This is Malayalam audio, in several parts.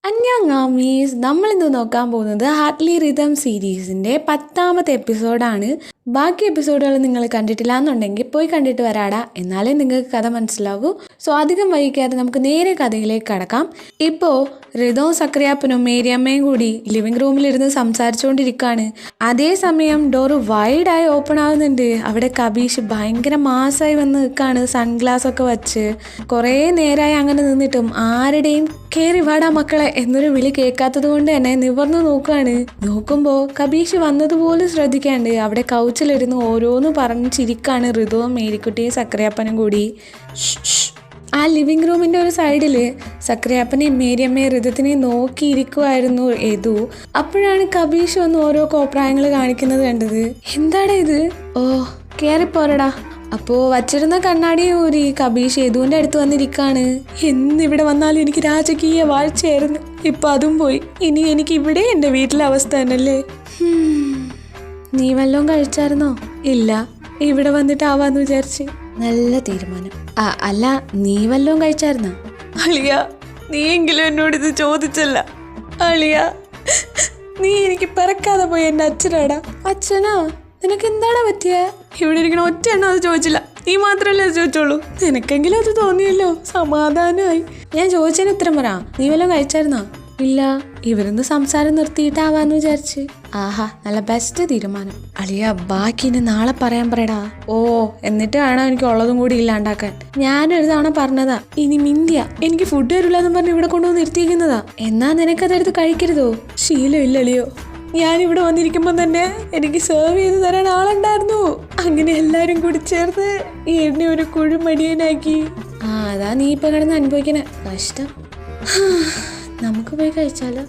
അന്യാങ്ങാമീസ് നമ്മളിന്ന് നോക്കാൻ പോകുന്നത് ഹാർട്ട്ലി റിതം സീരീസിൻ്റെ 10ാമത്തെ എപ്പിസോഡാണ്. ബാക്കി എപ്പിസോഡുകൾ നിങ്ങൾ കണ്ടിട്ടില്ല എന്നുണ്ടെങ്കിൽ പോയി കണ്ടിട്ട് വരാടാ, എന്നാലേ നിങ്ങൾക്ക് കഥ മനസ്സിലാവൂ. സോ അധികം വൈകിക്കാതെ നമുക്ക് നേരെ കഥയിലേക്ക് കടക്കാം. ഇപ്പോൾ റിതവും സക്രിയാപ്പനും മേരിയമ്മയും കൂടി ലിവിങ് റൂമിലിരുന്ന് സംസാരിച്ചുകൊണ്ടിരിക്കുകയാണ്. അതേസമയം ഡോറ് വൈഡായി ഓപ്പൺ ആവുന്നുണ്ട്. അവിടെ കബീഷ് ഭയങ്കര മാസമായി വന്ന് നിൽക്കുകയാണ്, സൺഗ്ലാസ് ഒക്കെ വച്ച്. കുറേ നേരമായി അങ്ങനെ നിന്നിട്ടും ആരുടെയും കേറി വാടാ മക്കളെ എന്നൊരു വിളി കേൾക്കാത്തത് കൊണ്ട് തന്നെ നിവർന്നു നോക്കുമ്പോൾ കബീഷ് വന്നതുപോലും ശ്രദ്ധിക്കാണ്ട് അവിടെ കൗച്ചിലിരുന്ന് ഓരോന്ന് പറഞ്ഞ് ചിരിക്കാണ് ഋതുവും മേരിക്കുട്ടിയും സക്രിയപ്പനും കൂടി. ആ ലിവിങ് റൂമിൻ്റെ ഒരു സൈഡിൽ സക്രിയപ്പനെയും മേരിയമ്മയും ഋതുത്തിനെയും നോക്കിയിരിക്കുമായിരുന്നു യദു. അപ്പോഴാണ് കബീഷ് വന്ന് ഓരോ കോപ്രായങ്ങൾ കാണിക്കുന്നത് കണ്ടത്. എന്താടാ ഇത്? ഓ കേറിപ്പോരടാ. അപ്പോൾ വച്ചിരുന്ന കണ്ണാടി ഊരി കബീഷ് യദുവിൻ്റെ അടുത്ത് വന്നിരിക്കുകയാണ്. എന്നിവിടെ വന്നാലും എനിക്ക് രാജകീയ വാഴ്ചയായിരുന്നു, ഇപ്പം അതും പോയി. ഇനി എനിക്ക് ഇവിടെ എൻ്റെ വീട്ടിലെ അവസ്ഥ തന്നെയല്ലേ. നീ വല്ലതും കഴിച്ചായിരുന്നോ? ഇല്ല, ഇവിടെ വന്നിട്ടാവാന്ന് വിചാരിച്ച്. നല്ല തീരുമാനം. അല്ല, നീ വല്ലതും കഴിച്ചായിരുന്നോ? അളിയ, നീയെങ്കിലും എന്നോട് ഇത് ചോദിച്ചല്ല. അളിയ, നീ എനിക്ക് പിറക്കാതെ പോയി എൻ്റെ അച്ഛനാടാ. അച്ഛനാ? നിനക്ക് എന്താണ് പറ്റിയ? ഇവിടെ ഇരിക്കണ ഒറ്റ എണ്ണം അത് ചോദിച്ചില്ല, നീ മാത്രമല്ലേ അത് ചോദിച്ചോളൂ. നിനക്കെങ്കിലും അത് തോന്നിയല്ലോ, സമാധാനമായി. ഞാൻ ചോദിച്ചതിന് ഉത്തരം പറ. നീ വല്ലതും കഴിച്ചായിരുന്നോ? ഇല്ല, ഇവരൊന്ന് സംസാരം നിർത്തിയിട്ടാവാന്ന് വിചാരിച്ച്. ആഹാ, നല്ല ബെസ്റ്റ് തീരുമാനം. അളിയ, ബാക്കി ഇനി നാളെ പറയാൻ പറയടാ. ഓ, എന്നിട്ട് വേണം എനിക്ക് ഉള്ളതും കൂടി ഇല്ലാണ്ടാക്കാൻ. ഞാനൊരു തവണ പറഞ്ഞതാ, ഇനി മിന്തിയ എനിക്ക് ഫുഡ് തരില്ല എന്ന് പറഞ്ഞ് ഇവിടെ കൊണ്ടുവന്ന് നിർത്തിയിരിക്കുന്നതാ. എന്നാ നിനക്കതെടുത്ത് കഴിക്കരുതോ? ശീലം ഇല്ലളിയോ. ഞാനിവിടെ വന്നിരിക്കുമ്പോൾ തന്നെ എനിക്ക് സെർവ് ചെയ്ത് തരാൻ ആളുണ്ടായിരുന്നു. അങ്ങനെ എല്ലാവരും കൂടി ചേർന്ന് എന്നെ ഒരു കുഴിമടിയനാക്കി. അതാ നീ ഇപ്പം കിടന്ന് അനുഭവിക്കണേ കഷ്ടം. നമുക്ക് പോയി കഴിച്ചാലോ?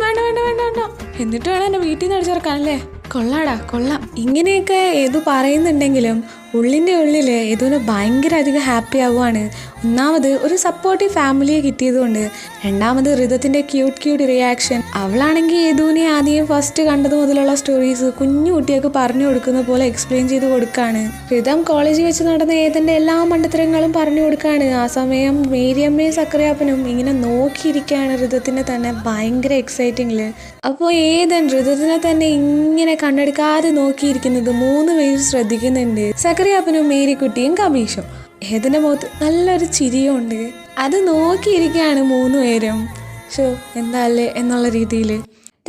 വേണ്ട വേണ്ട വേണ്ട വേണ്ട. എന്നിട്ട് വേണം എന്നെ വീട്ടിൽ നിന്ന് അടിച്ചിറക്കാനല്ലേ? കൊള്ളാടാ കൊള്ളാം. ഇങ്ങനെയൊക്കെ ഏതു പറയുന്നുണ്ടെങ്കിലും ഉള്ളിൻ്റെ ഉള്ളിൽ ഏതുവിന് ഭയങ്കര അധികം ഹാപ്പി ആവുകയാണ്. ഒന്നാമത് ഒരു സപ്പോർട്ടീവ് ഫാമിലിയെ കിട്ടിയതുകൊണ്ട്, രണ്ടാമത് ഋതത്തിൻ്റെ ക്യൂട്ട് റിയാക്ഷൻ. അവളാണെങ്കിൽ ഏതുവിനെ ആദ്യം ഫസ്റ്റ് കണ്ടത് മുതലുള്ള സ്റ്റോറീസ് കുഞ്ഞു കുട്ടികൾക്ക് പറഞ്ഞു കൊടുക്കുന്ന പോലെ എക്സ്പ്ലെയിൻ ചെയ്ത് കൊടുക്കുകയാണ്. ഋതം കോളേജിൽ വെച്ച് നടന്ന ഏതിൻ്റെ എല്ലാ മണ്ടത്തരങ്ങളും പറഞ്ഞു കൊടുക്കുകയാണ്. ആ സമയം മേരിയമ്മയും സക്രിയാപ്പനും ഇങ്ങനെ നോക്കിയിരിക്കുകയാണ് ഋതത്തിനെ തന്നെ ഭയങ്കര എക്സൈറ്റിങ്ങിൽ. അപ്പോൾ ഏതൻ ഋതത്തിനെ തന്നെ ഇങ്ങനെ കണ്ണെടുക്കാതെ നോക്കിയിരിക്കുന്നത് 3 പേര് ശ്രദ്ധിക്കുന്നുണ്ട്. സക്രിയാപ്പനും മേരിക്കുട്ടിയും കബീഷും. ഏതിൻ്റെ മുഖത്ത് നല്ലൊരു ചിരിയും ഉണ്ട്. അത് നോക്കിയിരിക്കുകയാണ് 3 പേരും. ഷോ എന്താല്ലേ എന്നുള്ള രീതിയിൽ.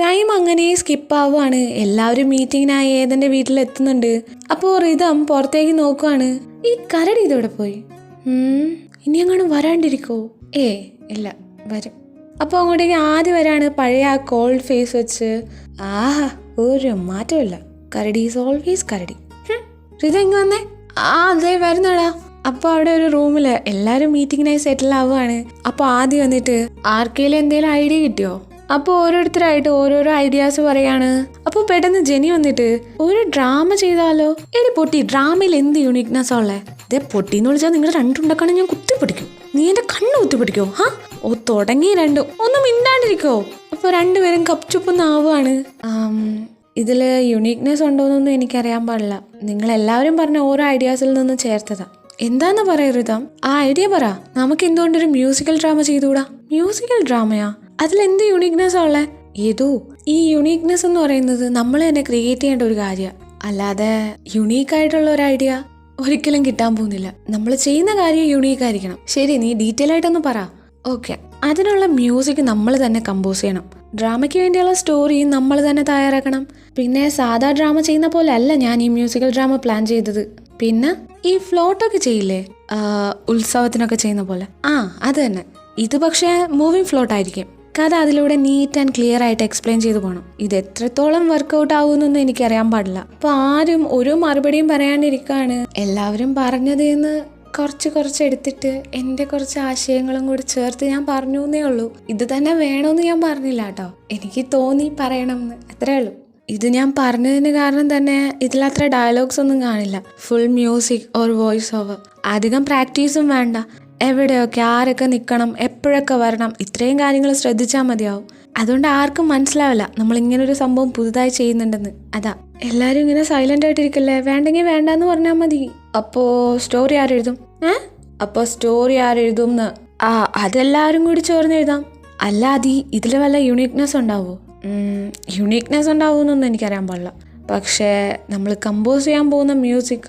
ടൈം അങ്ങനെ സ്കിപ്പാവുകയാണ്. എല്ലാവരും മീറ്റിങ്ങിനായി ഏതിൻ്റെ വീട്ടിലെത്തുന്നുണ്ട്. അപ്പോൾ റിതം പുറത്തേക്ക് നോക്കുവാണ്. ഈ കരടി ഇതോടെ പോയി. ഇനി അങ്ങോട്ട് വരാണ്ടിരിക്കോ? ഇല്ല, വരും. അപ്പോൾ അങ്ങോട്ടേക്ക് ആദ്യം വരാണ് പഴയ ആ കോൾഡ് ഫേസ് വെച്ച്. ആഹാ, ഒരു മാറ്റമില്ല. കരടി ഈസ് ഓൾവേസ് കരടി. റിത ഇങ്ങ് വന്നേ. അതെ വരുന്നടാ. അപ്പോൾ അവിടെ ഒരു റൂമിൽ എല്ലാവരും മീറ്റിങ്ങിനായി സെറ്റിൽ ആവുകയാണ്. അപ്പോൾ ആദ്യം വന്നിട്ട് ആർക്കെങ്കിലും എന്തെങ്കിലും ഐഡിയ കിട്ടിയോ? അപ്പോൾ ഓരോരുത്തരായിട്ട് ഓരോരോ ഐഡിയാസ് പറയാണ്. അപ്പോൾ പെട്ടെന്ന് ജെനി വന്നിട്ട് ഒരു ഡ്രാമ ചെയ്താലോ? എടി പൊട്ടി, ഡ്രാമയിൽ എന്ത് യൂണിക്നെസ് ഉള്ളേ? ഇതേ പൊട്ടിന്ന് വിളിച്ചാൽ നിങ്ങൾ രണ്ടുണ്ടാക്കണം, ഞാൻ കുത്തിപ്പിടിക്കും. നീ എൻ്റെ കണ്ണ് കുത്തിപ്പിടിക്കോ? ഓ തുടങ്ങി രണ്ടും, ഒന്നും മിണ്ടാണ്ടിരിക്കോ? അപ്പോൾ രണ്ടുപേരും കപ്ചുപ്പൊന്നാവുകയാണ്. ഇതിൽ യുണീക്നെസ് ഉണ്ടോയെന്നൊന്നും എനിക്കറിയാൻ പാടില്ല. നിങ്ങളെല്ലാവരും പറഞ്ഞ ഓരോ ഐഡിയാസിൽ നിന്ന് ചേർത്തതാ. എന്താന്ന് പറയരുതാം, ആ ഐഡിയ പറ. നമുക്ക് എന്തുകൊണ്ടൊരു മ്യൂസിക്കൽ ഡ്രാമ ചെയ്തുകൂടാ? മ്യൂസിക്കൽ ഡ്രാമയാ? അതിലെന്ത് യുണീക്നെസ് ഉള്ളേ? ഏതോ ഈ യുണീക്നെസ് എന്ന് പറയുന്നത് നമ്മൾ തന്നെ ക്രിയേറ്റ് ചെയ്യേണ്ട ഒരു കാര്യമാണ്. അല്ലാതെ യുണീക്കായിട്ടുള്ള ഒരു ഐഡിയ ഒരിക്കലും കിട്ടാൻ പോകുന്നില്ല. നമ്മൾ ചെയ്യുന്ന കാര്യം യുണീക്കായിരിക്കണം. ശരി, നീ ഡീറ്റെയിൽ ആയിട്ടൊന്ന് പറ. ഓക്കെ, അതിനുള്ള മ്യൂസിക് നമ്മൾ തന്നെ കമ്പോസ് ചെയ്യണം. ഡ്രാമയ്ക്ക് വേണ്ടിയുള്ള സ്റ്റോറി നമ്മൾ തന്നെ തയ്യാറാക്കണം. പിന്നെ സാധാ ഡ്രാമ ചെയ്യുന്ന പോലെ അല്ല ഞാൻ ഈ മ്യൂസിക്കൽ ഡ്രാമ പ്ലാൻ ചെയ്തത്. പിന്നെ ഈ ഫ്ലോട്ടൊക്കെ ചെയ്യില്ലേ, ഉത്സവത്തിനൊക്കെ ചെയ്യുന്ന പോലെ, അത് തന്നെ. ഇത് പക്ഷേ മൂവിങ് ഫ്ലോട്ട് ആയിരിക്കും. കഥ അതിലൂടെ നീറ്റ് ആൻഡ് ക്ലിയർ ആയിട്ട് എക്സ്പ്ലെയിൻ ചെയ്തു പോകണം. ഇത് എത്രത്തോളം വർക്കൗട്ട് ആവുമെന്നൊന്നും എനിക്കറിയാൻ പാടില്ല. അപ്പോൾ ആരും ഒരു മറുപടിയും പറയാണ്ടിരിക്കുകയാണ്. എല്ലാവരും പറഞ്ഞതെന്ന് കുറച്ച് എടുത്തിട്ട് എൻ്റെ കുറച്ച് ആശയങ്ങളും കൂടി ചേർത്ത് ഞാൻ പറഞ്ഞു എന്നേ ഉള്ളൂ. ഇത് തന്നെ വേണമെന്ന് ഞാൻ പറഞ്ഞില്ല കേട്ടോ, എനിക്ക് തോന്നി പറയണമെന്ന്, അത്രേ ഉള്ളൂ. ഇത് ഞാൻ പറഞ്ഞതിന് കാരണം തന്നെ ഇതിലത്ര ഡയലോഗ്സ് ഒന്നും കാണില്ല. Full music or voice over. അധികം പ്രാക്ടീസും വേണ്ട. എവിടെയൊക്കെ ആരൊക്കെ നിൽക്കണം, എപ്പോഴൊക്കെ വരണം, ഇത്രയും കാര്യങ്ങൾ ശ്രദ്ധിച്ചാൽ മതിയാവും. അതുകൊണ്ട് ആർക്കും മനസ്സിലാവില്ല നമ്മളിങ്ങനൊരു സംഭവം പുതുതായി ചെയ്യുന്നുണ്ടെന്ന്. അതാ എല്ലാവരും ഇങ്ങനെ സൈലൻ്റ് ആയിട്ടിരിക്കല്ലേ. വേണ്ടെങ്കിൽ വേണ്ടെന്ന് പറഞ്ഞാൽ മതി. അപ്പോൾ സ്റ്റോറി ആരെഴുതും? അപ്പോൾ സ്റ്റോറി ആരെഴുതും എന്ന്? അതെല്ലാവരും കൂടി ചേർന്ന് എഴുതാം. അല്ലാതെ ഇതിൽ വല്ല യുണീക്നെസ് ഉണ്ടാവോ? യുണീക്നെസ് ഉണ്ടാവുമെന്നൊന്നും എനിക്കറിയാൻ പാടില്ല. പക്ഷേ നമ്മൾ കമ്പോസ് ചെയ്യാൻ പോകുന്ന മ്യൂസിക്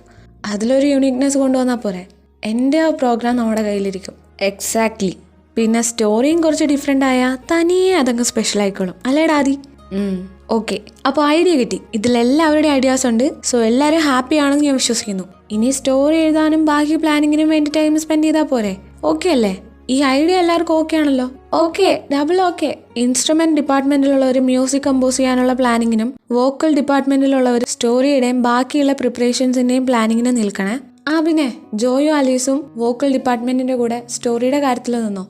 അതിലൊരു യുണീക്നെസ് കൊണ്ടുവന്നാൽ പോരെ. എൻ്റെ പ്രോഗ്രാം നമ്മുടെ കയ്യിലിരിക്കും. എക്സാക്ട്ലി. പിന്നെ സ്റ്റോറിയും കുറച്ച് ഡിഫറെൻ്റ് ആയാൽ തനിയെ അതങ്ങ് സ്പെഷ്യൽ ആയിക്കോളും. അല്ലേടാ ആദി? ഓക്കെ, അപ്പോൾ ഐഡിയ കിട്ടി. ഇതിലെല്ലാവരുടെയും ഐഡിയാസ് ഉണ്ട്. സോ എല്ലാവരും ഹാപ്പി ആണെന്ന് ഞാൻ വിശ്വസിക്കുന്നു. ഇനി സ്റ്റോറി എഴുതാനും ബാക്കി പ്ലാനിങ്ങിനും വേണ്ടി ടൈം സ്പെൻഡ് ചെയ്താൽ പോരെ? ഓക്കെ അല്ലേ? ഈ ഐഡിയ എല്ലാവർക്കും ഓക്കെ ആണല്ലോ? Okay, double okay. ഇൻസ്ട്രുമെന്റ് ഡിപ്പാർട്ട്മെന്റിലുള്ളവർ മ്യൂസിക് കമ്പോസ് ചെയ്യാനുള്ള പ്ലാനിങ്ങിനും വോക്കൽ ഡിപ്പാർട്ട്മെന്റിലുള്ളവർ സ്റ്റോറിയുടെയും ബാക്കിയുള്ള പ്രിപ്പറേഷൻസിന്റെയും പ്ലാനിങ്ങിനും നിൽക്കണേ. പിന്നെ ജോയും ആലീസും വോക്കൽ ഡിപ്പാർട്ട്മെന്റിന്റെ കൂടെ സ്റ്റോറിയുടെ കാര്യത്തിൽ നിന്നോ.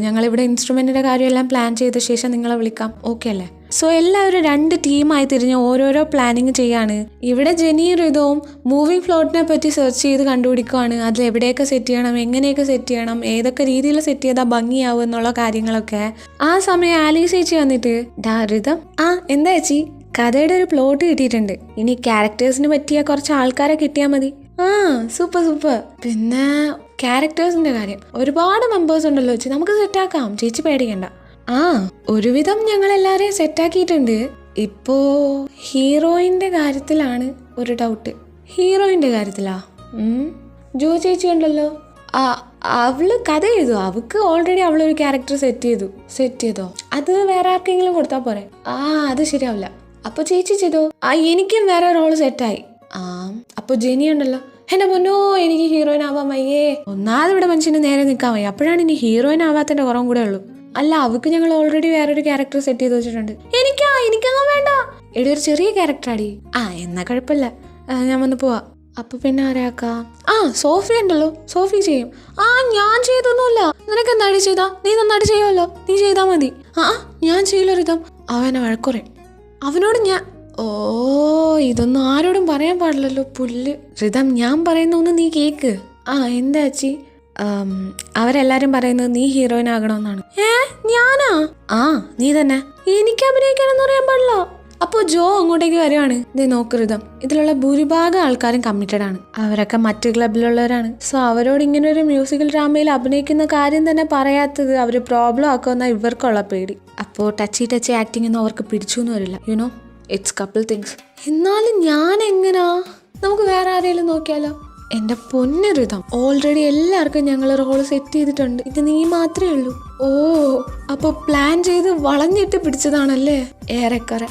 ഞങ്ങളിവിടെ ഇൻസ്ട്രുമെന്റിന്റെ കാര്യമെല്ലാം പ്ലാൻ ചെയ്ത ശേഷം നിങ്ങളെ വിളിക്കാം. ഓക്കെ അല്ലേ? സോ എല്ലാവരും 2 ടീമായി തിരിഞ്ഞ് ഓരോരോ പ്ലാനിങ് ചെയ്യാണ്. ഇവിടെ ജെനിയും ഋതവും മൂവിങ് ഫ്ലോട്ടിനെ പറ്റി സെർച്ച് ചെയ്ത് കണ്ടുപിടിക്കുകയാണ്. അതിൽ എവിടെയൊക്കെ സെറ്റ് ചെയ്യണം, എങ്ങനെയൊക്കെ സെറ്റ് ചെയ്യണം, ഏതൊക്കെ രീതിയിൽ സെറ്റ് ചെയ്താൽ ഭംഗിയാവും എന്നുള്ള കാര്യങ്ങളൊക്കെ. ആ സമയം ആലീസ് ചേച്ചി വന്നിട്ട്, ഋതം എന്താ ചേച്ചി, കഥയുടെ ഒരു പ്ലോട്ട് കിട്ടിയിട്ടുണ്ട്. ഇനി ക്യാരക്ടേഴ്സിന് പറ്റിയ കുറച്ച് ആൾക്കാരെ കിട്ടിയാൽ മതി. Super super. പിന്നെ ക്യാരക്ടേഴ്സിന്റെ കാര്യം ഒരുപാട് മെമ്പേഴ്സ് ഉണ്ടല്ലോ ചേച്ചി, നമുക്ക് സെറ്റാക്കാം. ചേച്ചി പേടിക്കണ്ട. ഒരുവിധം ഞങ്ങൾ എല്ലാവരെയും സെറ്റാക്കിയിട്ടുണ്ട്. ഇപ്പോ ഹീറോയിന്റെ കാര്യത്തിലാണ് ഒരു ഡൗട്ട്. ഹീറോയിന്റെ കാര്യത്തിലാ? ജോ ചേച്ചി ഉണ്ടല്ലോ, അവള് കഥ എഴുതു. അവൾക്ക് ഓൾറെഡി അവളൊരു ക്യാരക്ടർ സെറ്റ് ചെയ്തോ? അത് വേറെ ആർക്കെങ്കിലും കൊടുത്താൽ പോരെ? അത് ശരിയാവില്ല. അപ്പൊ ചേച്ചി ചെയ്തോ? എനിക്കും വേറെ റോള് സെറ്റായി. അപ്പൊ ജെനി ഉണ്ടല്ലോ, എന്റെ പൊന്നോ എനിക്ക് ഹീറോയിൻ ആവാൻ വയ്യേ. ഒന്നാമത് ഇവിടെ മനുഷ്യന് നേരെ നിൽക്കാൻ വയ്യ, അപ്പോഴാണ് ഇനി ഹീറോയിൻ ആവാത്തതിന്റെ കുറവും കൂടെ ഉള്ളൂ. അല്ല, അവൾക്ക് ഞങ്ങൾ ഓൾറെഡി വേറൊരു ക്യാരക്ടർ സെറ്റ് ചെയ്ത് വെച്ചിട്ടുണ്ട്. എനിക്കങ്ങ് വേണ്ട. എടി ഒരു ചെറിയ ക്യാരക്ടർ ആടി. എന്നാ കുഴപ്പമില്ല, ഞാൻ വന്ന് പോവാ. അപ്പൊ പിന്നെ ആരെയാക്കാം? സോഫി ഉണ്ടല്ലോ, സോഫി ചെയ്യും. ഞാൻ ചെയ്തൊന്നുമില്ല. നിനക്ക് എന്താടി ചെയ്താ? നീ നന്നായിട്ട് ചെയ്യുമല്ലോ, നീ ചെയ്താ മതി. ഞാൻ ചെയ്യില്ല ഋതം. അവനെ വഴക്കുറയും. അവനോട് ഞാൻ ഇതൊന്നും ആരോടും പറയാൻ പാടില്ലല്ലോ പുല്ല്. ഋതം, ഞാൻ പറയുന്ന ഒന്ന് നീ കേക്ക്. എന്താ ചേച്ചി? അവരെല്ലാരും പറയുന്നത് നീ ഹീറോയിൻ ആകണമെന്നാണ്. ഞാനാ? നീ തന്നെ. എനിക്ക് അഭിനയിക്കാനൊന്നും അറിയാൻ പാടില്ല. അപ്പോൾ ജോ അങ്ങോട്ടേക്ക് വരുവാണ്. ഇത് നോക്ക് ഋതം, ഇതിലുള്ള ഭൂരിഭാഗം ആൾക്കാരും കമ്മിറ്റഡ് ആണ്. അവരൊക്കെ മറ്റു ക്ലബിലുള്ളവരാണ്. സോ അവരോട് ഇങ്ങനെ ഒരു മ്യൂസിക്കൽ ഡ്രാമയിൽ അഭിനയിക്കുന്ന കാര്യം തന്നെ പറയാത്തത് അവർ പ്രോബ്ലം ആക്കുമെന്ന ഇവർക്കുള്ള പേടി. അപ്പോൾ ടച്ചി ആക്ടിങ് ഒന്നും അവർക്ക് പിടിച്ചു എന്ന് വരില്ല. You know, it's couple things. എന്നാലും ഞാൻ എങ്ങനാ? നമുക്ക് വേറെ ആരെങ്കിലും നോക്കിയാലോ? എൻ്റെ പൊന്ന് ഋതം, ഓൾറെഡി എല്ലാവർക്കും ഞങ്ങൾ റോള് സെറ്റ് ചെയ്തിട്ടുണ്ട്. ഇത് നീ മാത്രമേ ഉള്ളൂ. അപ്പോൾ പ്ലാൻ ചെയ്ത് വളഞ്ഞിട്ട് പിടിച്ചതാണല്ലേ? ഏറെക്കറെ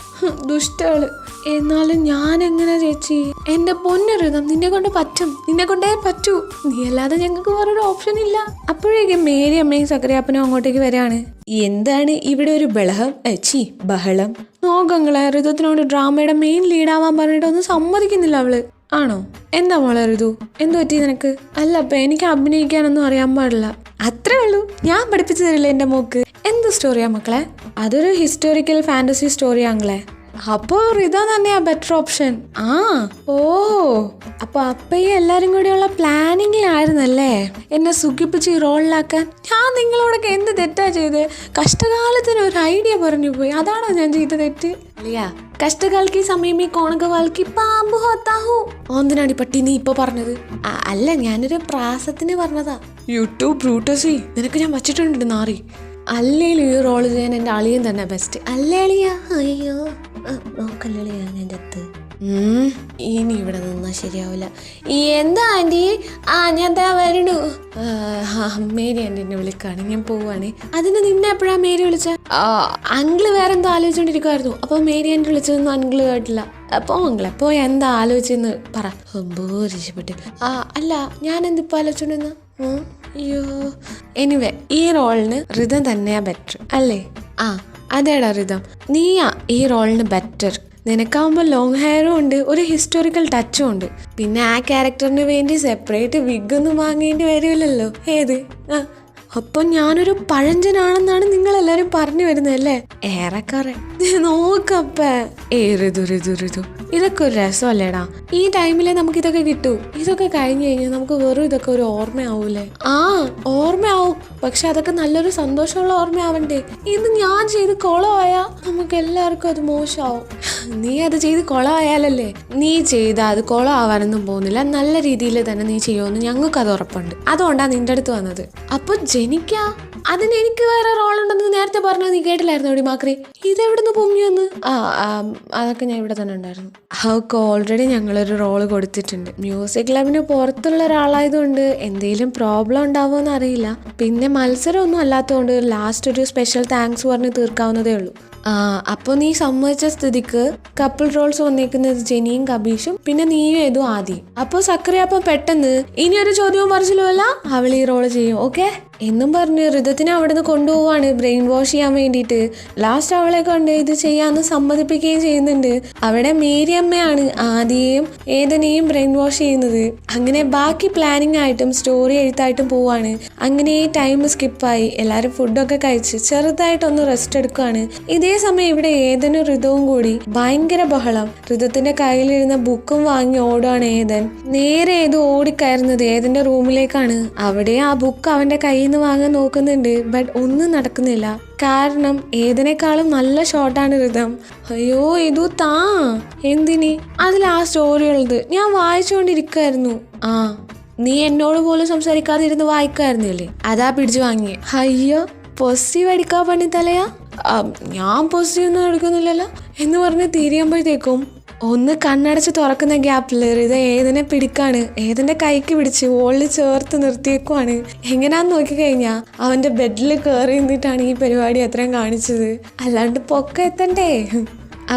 ദുഷ്ടകള്. എന്നാലും ഞാൻ എങ്ങനെ ചേച്ചി? എൻ്റെ പൊന്ന് ഋതം, നിന്നെ കൊണ്ട് പറ്റും, നിന്നെ കൊണ്ടേ പറ്റൂ. നീ അല്ലാതെ ഞങ്ങൾക്ക് വേറൊരു ഓപ്ഷൻ ഇല്ല. അപ്പോഴേക്കും മേരി അമ്മയും സക്കറിയാപ്പനും അങ്ങോട്ടേക്ക് വരികയാണ്. എന്താണ് ഇവിടെ ഒരു ബഹളം? നോക്കങ്ങളെ, ഋതത്തിനോട് ഡ്രാമയുടെ മെയിൻ ലീഡാവാൻ പറഞ്ഞിട്ട് ഒന്നും സമ്മതിക്കുന്നില്ല അവള്. ആണോ? എന്താ മോളെ ഋതു, എന്തു പറ്റി നിനക്ക്? അല്ല, അപ്പൊ എനിക്ക് അഭിനയിക്കാനൊന്നും അറിയാൻ പാടില്ല, അത്രേ ഉള്ളൂ. ഞാൻ പഠിപ്പിച്ചു തരില്ല എൻ്റെ മോക്ക്. എന്ത് സ്റ്റോറിയാ മക്കളെ? അതൊരു ഹിസ്റ്റോറിക്കൽ ഫാന്റസി സ്റ്റോറിയാങ്ങളെ. അപ്പോൾ ഋത തന്നെയാ ബെറ്റർ ഓപ്ഷൻ. അപ്പൊ അപ്പയും എല്ലാരും കൂടിയുള്ള പ്ലാനിങ്ങിലായിരുന്നല്ലേ എന്നെ സുഖിപ്പിച്ച് ഈ റോളിലാക്കാൻ? ഞാൻ നിങ്ങളോടൊക്കെ എന്ത് തെറ്റാ ചെയ്ത്? കഷ്ടകാലത്തിന് ഒരു ഐഡിയ പറഞ്ഞു പോയി, അതാണോ ഞാൻ ചെയ്ത തെറ്റ്? അല്ലയാ, കഷ്ടകാലക്ക് സമയമേ കോണകവാൽക്ക് പാമ്പ് ഹോത്താഹു. ഓന്തിനാടി പട്ടി നീ ഇപ്പൊ പറഞ്ഞത്? അല്ല, ഞാനൊരു പ്രാസത്തിന് പറഞ്ഞതാ. യൂട്യൂബ് ബ്രൂട്ടസി, നിനക്ക് ഞാൻ വച്ചിട്ടുണ്ട് നാറി. അല്ലേലും ഈ റോള് ചെയ്യാൻ എൻ്റെ അളിയൻ തന്നെ ബെസ്റ്റ്. അല്ലേ അളിയാ? അയ്യോ നോക്കല്ലിയാ എൻ്റെ അടുത്ത്. ഇനി ഇവിടെ നിന്നാ ശരിയാവില്ല. എന്താ ആൻറ്റി? ഞാൻ ദാ വരണു. മേരി ആൻറ്റിനെ വിളിക്കാണ്, ഞാൻ പോവാണ്. അതിന് നിന്നെ എപ്പോഴാ മേരി വിളിച്ച? അങ്കിള് വേറെന്തോ ആലോചിച്ചോണ്ടിരിക്കുവായിരുന്നു. അപ്പൊ മേരി ആൻറ്റി വിളിച്ചതൊന്നും അങ്കിള് കേട്ടില്ല. അപ്പൊ അങ്കിളെ പോയി എന്താ ആലോചിച്ചെന്ന് പറ. രക്ഷപ്പെട്ട്. അല്ല, ഞാൻ എന്തിപ്പോ ആലോചിച്ചോണ്ടിരുന്ന? അയ്യോ. എനിവേ, ഈ റോളിന് ഋതം തന്നെയാ ബെറ്റർ അല്ലേ? അതേടാ ഋതം, നീയാ ഈ റോളിന് ബെറ്റർ. നിനക്കാവുമ്പോൾ ലോങ് ഹെയറും ഉണ്ട്, ഒരു ഹിസ്റ്റോറിക്കൽ ടച്ചും ഉണ്ട്. പിന്നെ ആ ക്യാരക്ടറിന് വേണ്ടി സെപ്പറേറ്റ് വിഗൊന്നും വാങ്ങേണ്ടി വരില്ലല്ലോ. ഏത്? അപ്പം ഞാനൊരു പഴഞ്ചനാണെന്നാണ് നിങ്ങളെല്ലാരും പറഞ്ഞു വരുന്നതല്ലേ? ഏറെക്കറെ. നോക്കപ്പ. ഋതു, ഇതൊക്കെ ഒരു രസമല്ലേടാ? ഈ ടൈമിലെ നമുക്ക് ഇതൊക്കെ കിട്ടൂ. ഇതൊക്കെ കഴിഞ്ഞു കഴിഞ്ഞാൽ നമുക്ക് വെറും ഇതൊക്കെ ഒരു ഓർമ്മയാവൂലേ? ഓർമ്മയാവും. പക്ഷെ അതൊക്കെ നല്ലൊരു സന്തോഷമുള്ള ഓർമ്മയാവണ്ടേ? ഇത് ഞാൻ ചെയ്ത് കുളമായാ നമുക്ക് എല്ലാവർക്കും അത് മോശമാവും. നീ അത് ചെയ്ത് കുളമായാലല്ലേ. നീ ചെയ്താൽ അത് കുളമാവാനൊന്നും പോകുന്നില്ല, നല്ല രീതിയിൽ തന്നെ നീ ചെയ്യുമെന്ന് ഞങ്ങൾക്ക് അത് ഉറപ്പുണ്ട്. അതുകൊണ്ടാണ് നിന്റെ അടുത്ത് വന്നത്. അപ്പൊ ജനിക്കാ അതിന് എനിക്ക് വേറെ റോളുണ്ടെന്ന് നേരത്തെ പറഞ്ഞത് നീ കേട്ടില്ലായിരുന്നു എവിടെ മാക്രി? ഇതെവിടുന്ന് പൊങ്ങിയെന്ന്? അതൊക്കെ ഞാൻ ഇവിടെ തന്നെ ഉണ്ടായിരുന്നു. അവൾക്ക് ഓൾറെഡി ഞങ്ങളൊരു റോള് കൊടുത്തിട്ടുണ്ട്. മ്യൂസിക് ക്ലബിന് പുറത്തുള്ള ഒരാളായതുകൊണ്ട് എന്തെങ്കിലും പ്രോബ്ലം ഉണ്ടാവുമെന്ന് അറിയില്ല. പിന്നെ മത്സരമൊന്നും അല്ലാത്തതുകൊണ്ട് ലാസ്റ്റ് ഒരു സ്പെഷ്യൽ താങ്ക്സ് പറഞ്ഞ് തീർക്കാവുന്നതേ ഉള്ളൂ. അപ്പോൾ നീ സമ്മതിച്ച സ്ഥിതിക്ക് കപ്പിൾ റോൾസ് വന്നേക്കുന്നത് ജെനിയും കബീഷും പിന്നെ നീയും ഏതും ആദ്യം. അപ്പോൾ സക്രിയപ്പം പെട്ടെന്ന് ഇനിയൊരു ചോദ്യവും പറച്ചിലുമല്ല, അവൾ ഈ റോള് ചെയ്യും, ഓക്കെ എന്നും പറഞ്ഞ് ഋതത്തിനെ അവിടെ നിന്ന് കൊണ്ടുപോവാണ് ബ്രെയിൻ വാഷ് ചെയ്യാൻ വേണ്ടിയിട്ട്. ലാസ്റ്റ് അവളെ കൊണ്ട് ഇത് ചെയ്യാമെന്ന് സമ്മതിപ്പിക്കുകയും ചെയ്യുന്നുണ്ട്. അവിടെ മേരിയമ്മയാണ് ആദ്യം ഏതനെയും ബ്രെയിൻ വാഷ് ചെയ്യുന്നത്. അങ്ങനെ ബാക്കി പ്ലാനിങ് ആയിട്ടും സ്റ്റോറി എഴുത്തായിട്ടും പോവാണ്. അങ്ങനെ ടൈം സ്കിപ്പായി എല്ലാവരും ഫുഡൊക്കെ കഴിച്ച് ചെറുതായിട്ടൊന്ന് റെസ്റ്റ് എടുക്കുകയാണ്. ഇതേ സമയം ഇവിടെ ഏതനും ഋതവും കൂടി ഭയങ്കര ബഹളം. ഋതത്തിന്റെ കയ്യിലിരുന്ന ബുക്കും വാങ്ങി ഓടുകയാണ് ഏതൻ. നേരെ ഏതോ ഓടിക്കയറുന്നത് ഏതന്റെ റൂമിലേക്കാണ്. അവിടെ ആ ബുക്ക് അവന്റെ കയ്യിൽ നിന്ന് വാങ്ങാൻ നോക്കുന്നുണ്ട്. ബട്ട് ഒന്നും നടക്കുന്നില്ല. കാരണം ഏതിനേക്കാളും നല്ല ഷോട്ടാണ് ഋതം. അയ്യോ ഇതു താ എന്തിനി? അതിൽ ആ സ്റ്റോറി ഉള്ളത് ഞാൻ വായിച്ചുകൊണ്ടിരിക്കായിരുന്നു. നീ എന്നോട് പോലും സംസാരിക്കാതിരുന്ന് വായിക്കായിരുന്നില്ലേ, അതാ പിടിച്ചു വാങ്ങിയേ. അയ്യോ പോസിറ്റീവ് അടിക്കാൻ പണി തലയാ. ഞാൻ പോസിറ്റീവ് ഒന്നും എടുക്കുന്നില്ലല്ലോ എന്ന് പറഞ്ഞ് തിരിയുമ്പോഴത്തേക്കും ഒന്ന് കണ്ണടച്ച് തുറക്കുന്ന ഗ്യാപ്പിൽ ഋത ഏതിനെ പിടിക്കാണ്. ഏതിന്റെ കൈക്ക് പിടിച്ച് വോളിൽ ചേർത്ത് നിർത്തിയേക്കുവാണ്. എങ്ങനെയാന്ന് നോക്കിക്കഴിഞ്ഞാ അവന്റെ ബെഡിൽ കയറി നിന്നിട്ടാണ് ഈ പരിപാടി അത്രയും കാണിച്ചത്, അല്ലാണ്ട് പൊക്ക എത്തണ്ടേ.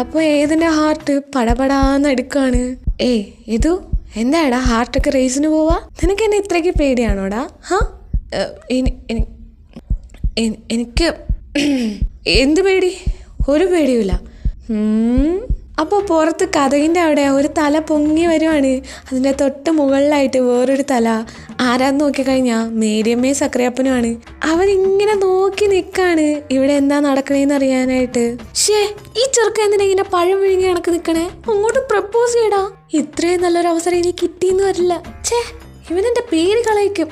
അപ്പൊ ഏതിന്റെ ഹാർട്ട് പടപടാന്ന് എടുക്കാണ്. ഇതു എന്താടാ ഹാർട്ടൊക്കെ റേസിന് പോവാ? നിനക്ക് എന്നെ ഇത്രയ്ക്ക് പേടിയാണോടാ? എനിക്ക് എന്ത് പേടി? ഒരു പേടിയുമില്ല. അപ്പോൾ പുറത്ത് കഥകിൻ്റെ അവിടെ ഒരു തല പൊങ്ങി വരുവാണ്. അതിൻ്റെ തൊട്ട് മുകളിലായിട്ട് വേറൊരു തല. ആരാന്ന് നോക്കിക്കഴിഞ്ഞാൽ മേരിയമ്മയും സക്രിയപ്പനുമാണ്. അവരിങ്ങനെ നോക്കി നിൽക്കാണ് ഇവിടെ എന്താ നടക്കണേന്ന് അറിയാനായിട്ട്. ഈ ചെറുക്ക എന്തിനാ ഇങ്ങനെ പഴം വിഴുങ്ങി കണക്ക് നിൽക്കണേ? അങ്ങോട്ട് പ്രപ്പോസ് ചെയ്യടാ. ഇത്രയും നല്ലൊരു അവസരം ഇനി കിട്ടിയെന്ന് വരില്ല. ഇവനെന്റെ പേര് കളയിക്കും.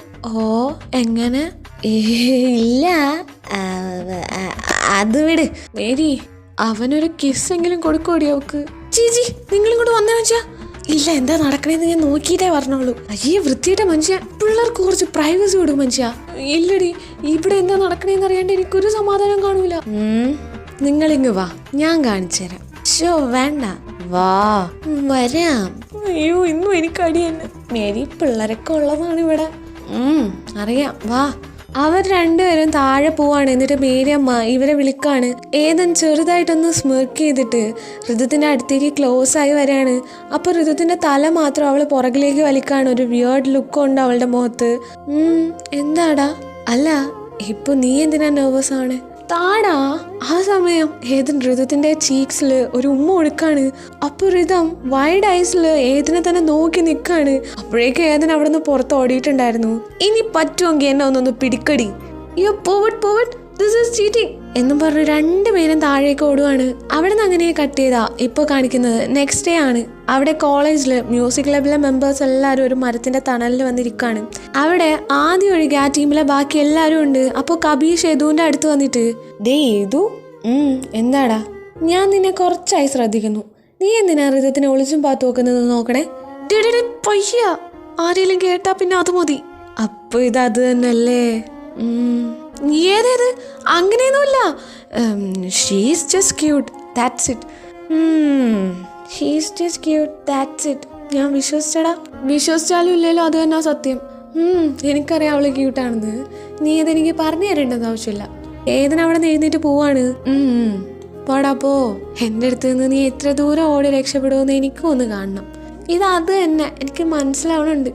എങ്ങനെ? ഇല്ല അത് വിട് മേരി, അവനൊരു കിസ്സെങ്കിലും കൊടുക്കോടി അവക്ക്. ചേച്ചി നിങ്ങളും കൂടെ വന്നേ മനുഷ്യ. ഇല്ല എന്താ നടക്കണേന്ന് ഞാൻ നോക്കിയിട്ടേ പറഞ്ഞോളൂ. അയ്യേ വൃത്തിയുടെ മനുഷ്യ, പിള്ളേർക്ക് കുറച്ച് പ്രൈവസി കൊടുക്കും മനുഷ്യ. ഇല്ലടി ഇവിടെ എന്താ നടക്കണേന്ന് അറിയാണ്ട് എനിക്കൊരു സമാധാനം കാണൂല. നിങ്ങളിങ്ങ് വാ, ഞാൻ കാണിച്ചു തരാം. വേണ്ട വാ വരാം. അയ്യോ ഇന്നും എനിക്ക് അടി തന്നെ. മേരി പിള്ളേരൊക്കെ ഉള്ളതാണ് ഇവിടെ. അറിയാം വാ. അവർ രണ്ടുപേരും താഴെ പോവാണ്. എന്നിട്ട് മേരിയമ്മ ഇവരെ വിളിക്കാണ്. ഏതൻ ചെറുതായിട്ടൊന്ന് സ്മിർക്ക് ചെയ്തിട്ട് ഋതുത്തിന്റെ അടുത്തേക്ക് ക്ലോസ് ആയി വരികയാണ്. അപ്പൊ ഋതുത്തിന്റെ തല മാത്രം അവള് പുറകിലേക്ക് വലിക്കാണ്. ഒരു വിയേർഡ് ലുക്ക് ഉണ്ട് അവളുടെ മുഖത്ത്. എന്താടാ? അല്ല ഇപ്പൊ നീ എന്തിനാ നെർവസ് ആണ്? താടാ. ആ സമയം ഏതൻ ഋതുത്തിന്റെ ചീക്സിൽ ഒരു ഉമ്മ കൊടുക്കാണ്. അപ്പൊ ഋതം വൈഡ് ഐസില് ഏതിനെ തന്നെ നോക്കി നിൽക്കാണ്. അപ്പോഴേക്കും ഏതൻ അവിടെ നിന്ന് പുറത്ത് ഓടിയിട്ടുണ്ടായിരുന്നു. ഇനി പറ്റുമെങ്കിൽ എന്നെ ഒന്നൊന്ന് പിടിക്കടി. യോ പോവട്ട് ദിസ് ഈസ് ചീറ്റിംഗ് എന്നും പറഞ്ഞ് രണ്ടുപേരും താഴേക്ക് ഓടുവാണ്. അവിടെ നിന്ന് അങ്ങനെ കട്ട് ചെയ്താ ഇപ്പോൾ കാണിക്കുന്നത് നെക്സ്റ്റ് ഡേ ആണ്. അവിടെ കോളേജിൽ മ്യൂസിക് ക്ലബിലെ മെമ്പേഴ്സ് എല്ലാവരും ഒരു മരത്തിന്റെ തണലിൽ വന്നിരിക്കുകയാണ്. അവിടെ ആദ്യം ഒഴികെ ആ ടീമിലെ ബാക്കി എല്ലാവരും ഉണ്ട്. അപ്പോൾ കബീഷ് യദുവിന്റെ അടുത്ത് വന്നിട്ട് യദു എന്താടാ, ഞാൻ നിന്നെ കുറച്ചായി ശ്രദ്ധിക്കുന്നു. നീ എന്തിനാ ഋതത്തിനെ ഒളിച്ചും പാത്തു നോക്കുന്നത് നോക്കണേ. പയ്യ ആരെങ്കിലും കേട്ടാ പിന്നെ അത് മതി. അപ്പൊ ഇത് അത് തന്നെയല്ലേ? ഏതേത്? അങ്ങനെയൊന്നുമില്ല. She's just cute, that's it. She's just cute, that's it. ഞാൻ വിശ്വസിച്ചടാ. വിശ്വസിച്ചാലും ഇല്ലല്ലോ അത് തന്നെ സത്യം. എനിക്കറിയാം അവള് ക്യൂട്ടാണെന്ന്. നീ അതെനിക്ക് പറഞ്ഞു തരേണ്ടത് ആവശ്യമില്ല. ഏതിനവിടെ നിന്ന് എഴുന്നേറ്റ് പോവാണ്. പോടാ പോ. എൻ്റെ അടുത്ത് നിന്ന് നീ എത്ര ദൂരം ഓടി രക്ഷപ്പെടുമെന്ന് എനിക്കും ഒന്ന് കാണണം. ഇത് അത് തന്നെ എനിക്ക് മനസ്സിലാവണുണ്ട്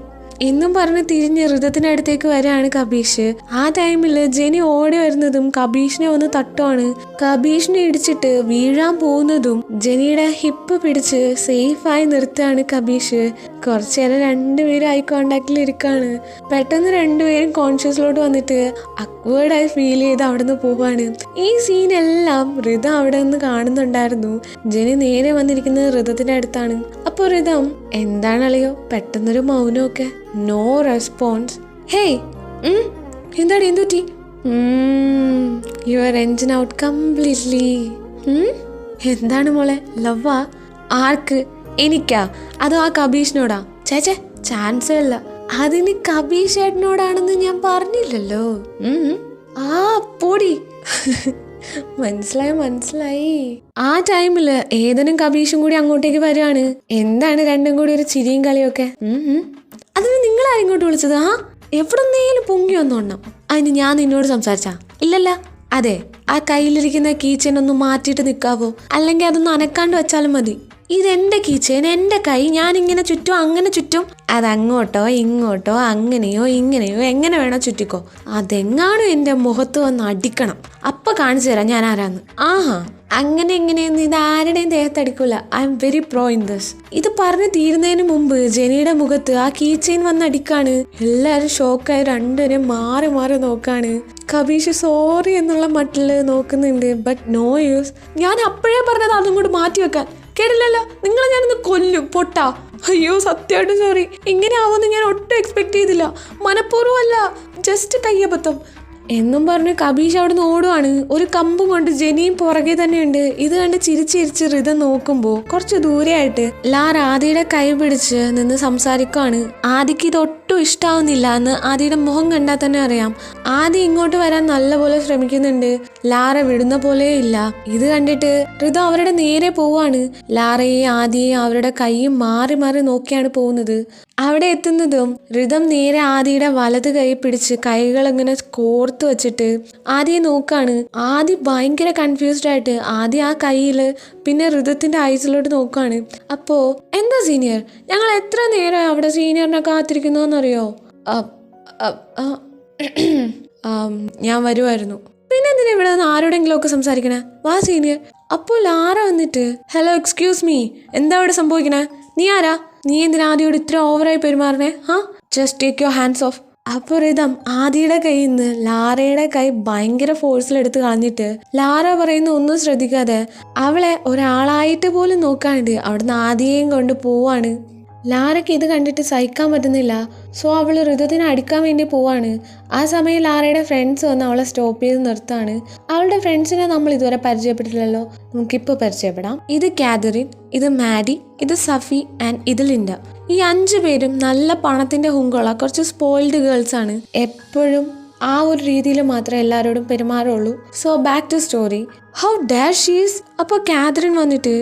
എന്നും പറഞ്ഞ് തിരിഞ്ഞ് ഋതത്തിനടുത്തേക്ക് വരികയാണ് കബീഷ്. ആ ടൈമിൽ ജെനി ഓടി വരുന്നതും കബീഷിനെ ഒന്ന് തട്ടുവാണ്. കബീഷിനെ ഇടിച്ചിട്ട് വീഴാൻ പോകുന്നതും ജെനിയുടെ ഹിപ്പ് പിടിച്ച് സേഫായി നിർത്തുകയാണ് കബീഷ്. കുറച്ചു നേരം രണ്ടുപേരും ഐ കോണ്ടാക്റ്റിൽ ഇരിക്കുകയാണ്. പെട്ടെന്ന് രണ്ടുപേരും കോൺഷ്യസിലോട്ട് വന്നിട്ട് അക്വേർഡായി ഫീൽ ചെയ്ത് അവിടെ നിന്ന് പോവാണ്. ഈ സീനെല്ലാം ഋത അവിടെ നിന്ന് കാണുന്നുണ്ടായിരുന്നു. ജെനി നേരെ വന്നിരിക്കുന്നത് ഋതത്തിന്റെ അടുത്താണ്. അപ്പൊ ഋതം എന്താണല്ലയോ പെട്ടെന്നൊരു മൗനമൊക്കെ. No response. ഹേയ് എന്താടി എന്തുറ്റി? You are engine out completely. എന്താണ് മോളെ, ലവ്വാ? ആർക്ക്? എനിക്കാ? അതോ ആ കബീഷിനോടാ? ചേച്ചേ, ചാൻസേ ഇല്ല. അതിന് കബീഷ് ഏട്ടനോടാണെന്ന് ഞാൻ പറഞ്ഞില്ലല്ലോ. ആ പൊടി. മനസ്സിലായി. ആ ടൈമില് ഏതനും കബീഷും കൂടി അങ്ങോട്ടേക്ക് വരികയാണ്. എന്താണ് രണ്ടും കൂടി ഒരു ചിരിയും കളിയൊക്കെ? അതിന് നിങ്ങളാരും ഇങ്ങോട്ട് വിളിച്ചത്? എവിടെന്നേലും പൊങ്ങി വന്നോണം. അതിന് ഞാൻ നിന്നോട് സംസാരിച്ചാ? ഇല്ലല്ല. അതെ, ആ കയ്യിലിരിക്കുന്ന കീച്ചെയിൻ ഒന്ന് മാറ്റിയിട്ട് നിൽക്കാവോ? അല്ലെങ്കിൽ അതൊന്ന് അനക്കാണ്ട് വെച്ചാലും മതി. ഇതെന്റെ കീച്ചെയിൻ, എന്റെ കൈ. ഞാനിങ്ങനെ ചുറ്റും അങ്ങനെ ചുറ്റും. അതങ്ങോട്ടോ ഇങ്ങോട്ടോ അങ്ങനെയോ ഇങ്ങനെയോ എങ്ങനെ വേണോ ചുറ്റിക്കോ. അതെങ്ങാനും എന്റെ മുഖത്ത് വന്ന് അടിക്കണം. അപ്പൊ കാണിച്ചു തരാം ഞാൻ ആരാന്ന്. ആഹാ, അങ്ങനെ എങ്ങനെയൊന്നും ഇത് ആരുടെയും ദേഹത്തടിക്കൂല. I'm very pro in this. ഇത് പറഞ്ഞു തീരുന്നതിന് മുമ്പ് ജെനിയുടെ മുഖത്ത് ആ കീച്ചെയിൻ വന്ന് അടിക്കാണ്. എല്ലാരും ഷോക്കായി രണ്ടുപേരും മാറി മാറി നോക്കാണ്. കബീഷ് സോറി എന്നുള്ള മട്ടില് നോക്കുന്നുണ്ട്. But no use. ഞാൻ അപ്പോഴേ പറഞ്ഞത് അതും കൂടി മാറ്റി വെക്കാൻ. കേട്ടില്ലല്ലോ? നിങ്ങളെ ഞാനിന്ന് കൊല്ലും പൊട്ടാ. അയ്യോ, സത്യമായിട്ടും സോറി. ഇങ്ങനെ ആവുമെന്ന് ഞാൻ ഒട്ടും എക്സ്പെക്ട് ചെയ്തില്ല. മനഃപൂർവ്വം അല്ല, ജസ്റ്റ് കയ്യബദ്ധം എന്നും പറഞ്ഞ് കബീഷ് അവിടെ നിന്ന് ഓടുവാണ്. ഒരു കമ്പും കൊണ്ട് ജെനിയും പുറകെ തന്നെയുണ്ട്. ഇത് കണ്ട് ചിരിച്ചിരിച്ച് ഋതം നോക്കുമ്പോ കുറച്ച് ദൂരെയായിട്ട് ലാർ ആദിയുടെ കൈ പിടിച്ച് നിന്ന് സംസാരിക്കുവാണ്. ആദിക്ക് ഇത് ഒട്ടും ഇഷ്ടാവുന്നില്ല എന്ന് ആദിയുടെ മുഖം കണ്ടാൽ തന്നെ അറിയാം. ആദി ഇങ്ങോട്ട് വരാൻ നല്ലപോലെ ശ്രമിക്കുന്നുണ്ട്. ലാറ വിടുന്ന പോലെ ഇല്ല. ഇത് കണ്ടിട്ട് ഋതം അവരുടെ നേരെ പോവാണ്. ലാറയെയും ആദിയെയും അവരുടെ കൈയും മാറി മാറി നോക്കിയാണ് പോകുന്നത്. അവിടെ എത്തുന്നതും ഋതം നേരെ ആദിയുടെ വലത് കൈ പിടിച്ച് കൈകൾ ഇങ്ങനെ കോർത്ത് വെച്ചിട്ട് ആദിയെ നോക്കാണ്. ആദി ഭയങ്കര കൺഫ്യൂസ്ഡ് ആയിട്ട് ആദ്യം ആ കയ്യില് പിന്നെ ഋതത്തിന്റെ ഐസിലോട്ട് നോക്കാണ്. അപ്പോ എന്താ സീനിയർ, ഞങ്ങൾ എത്ര നേരം അവിടെ സീനിയറിനെ കാത്തിരിക്കുന്നറിയോ? ഞാൻ വരുമായിരുന്നു. പിന്നെ എന്തിനാ ഇവിടെ നിന്ന് ആരോടെങ്കിലും ഒക്കെ സംസാരിക്കണേ? വാ സീനിയർ. അപ്പോൾ ലാറ വന്നിട്ട് ഹലോ എക്സ്ക്യൂസ് മീ, എന്താ ഇവിടെ സംഭവിക്കണേ? നീ ആരാ? നീ എന്തിനാ ആദിയോട് ഇത്ര ഓവറായി പെരുമാറണേ? Just take your hands off. അപ്പോൾ ഋതം ആദിയുടെ കയ്യിൽ നിന്ന് ലാറയുടെ കൈ ഭയങ്കര ഫോഴ്സിലെടുത്ത് കളഞ്ഞിട്ട് ലാറ പറയുന്ന ഒന്നും ശ്രദ്ധിക്കാതെ അവളെ ഒരാളായിട്ട് പോലും നോക്കാണ്ട് അവിടുന്ന് ആദിയെയും കൊണ്ട് പോവാണ്. ലാറയ്ക്ക് ഇത് കണ്ടിട്ട് സഹിക്കാൻ പറ്റുന്നില്ല. സോ അവൾ ഋതുവിനെ അടിക്കാൻ വേണ്ടി പോവാണ്. ആ സമയം ലാറയുടെ ഫ്രണ്ട്സ് വന്ന് അവളെ സ്റ്റോപ്പ് ചെയ്ത് നിർത്താണ്. അവളുടെ ഫ്രണ്ട്സിനെ നമ്മൾ ഇതുവരെ പരിചയപ്പെട്ടില്ലല്ലോ, നമുക്കിപ്പോൾ പരിചയപ്പെടാം. ഇത് കാതറിൻ, ഇത് മാഡി, ഇത് സഫി ആൻഡ് ഇത് ലിൻഡ. ഈ 5 പേരും നല്ല പണത്തിന്റെ ഹുങ്കുള്ള കുറച്ച് സ്പോയിൽഡ് ഗേൾസ് ആണ്. എപ്പോഴും ആ ഒരു രീതിയിൽ മാത്രമേ എല്ലാവരോടും പെരുമാറുള്ളൂ. So back to story. How dare she is. അപ്പോൾ കാതറിൻ വന്നിട്ട്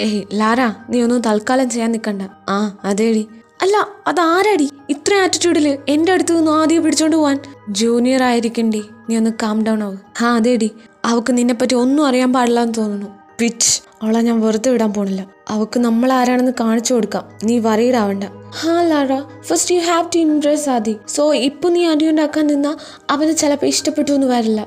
ഏയ് ലാറ, നീ ഒന്നും തൽക്കാലം ചെയ്യാൻ നിൽക്കണ്ട. അതേടി. അല്ല, അതാരടി ഇത്ര ആറ്റിറ്റ്യൂഡില് എൻ്റെ അടുത്ത് നിന്ന് ആദ്യം പിടിച്ചോണ്ട് പോവാൻ? ജൂനിയർ ആയിരിക്കണ്ടേ, നീ ഒന്ന് കാം ഡൗൺ ആവും. അതേടി, അവക്ക് നിന്നെപ്പറ്റി ഒന്നും അറിയാൻ പാടില്ല എന്ന് തോന്നുന്നു. പിച്ച്, അവളെ ഞാൻ വെറുതെ വിടാൻ പോണില്ല. അവക്ക് നമ്മൾ ആരാണെന്ന് കാണിച്ചു കൊടുക്കാം. നീ വറീഡ് ആവണ്ട. Lara, first you have to impress Aadi. So ഇപ്പൊ നീ അടി ഉണ്ടാക്കാൻ നിന്നാ അവന് ചിലപ്പോൾ ഇഷ്ടപ്പെട്ടു എന്ന് വരില്ല.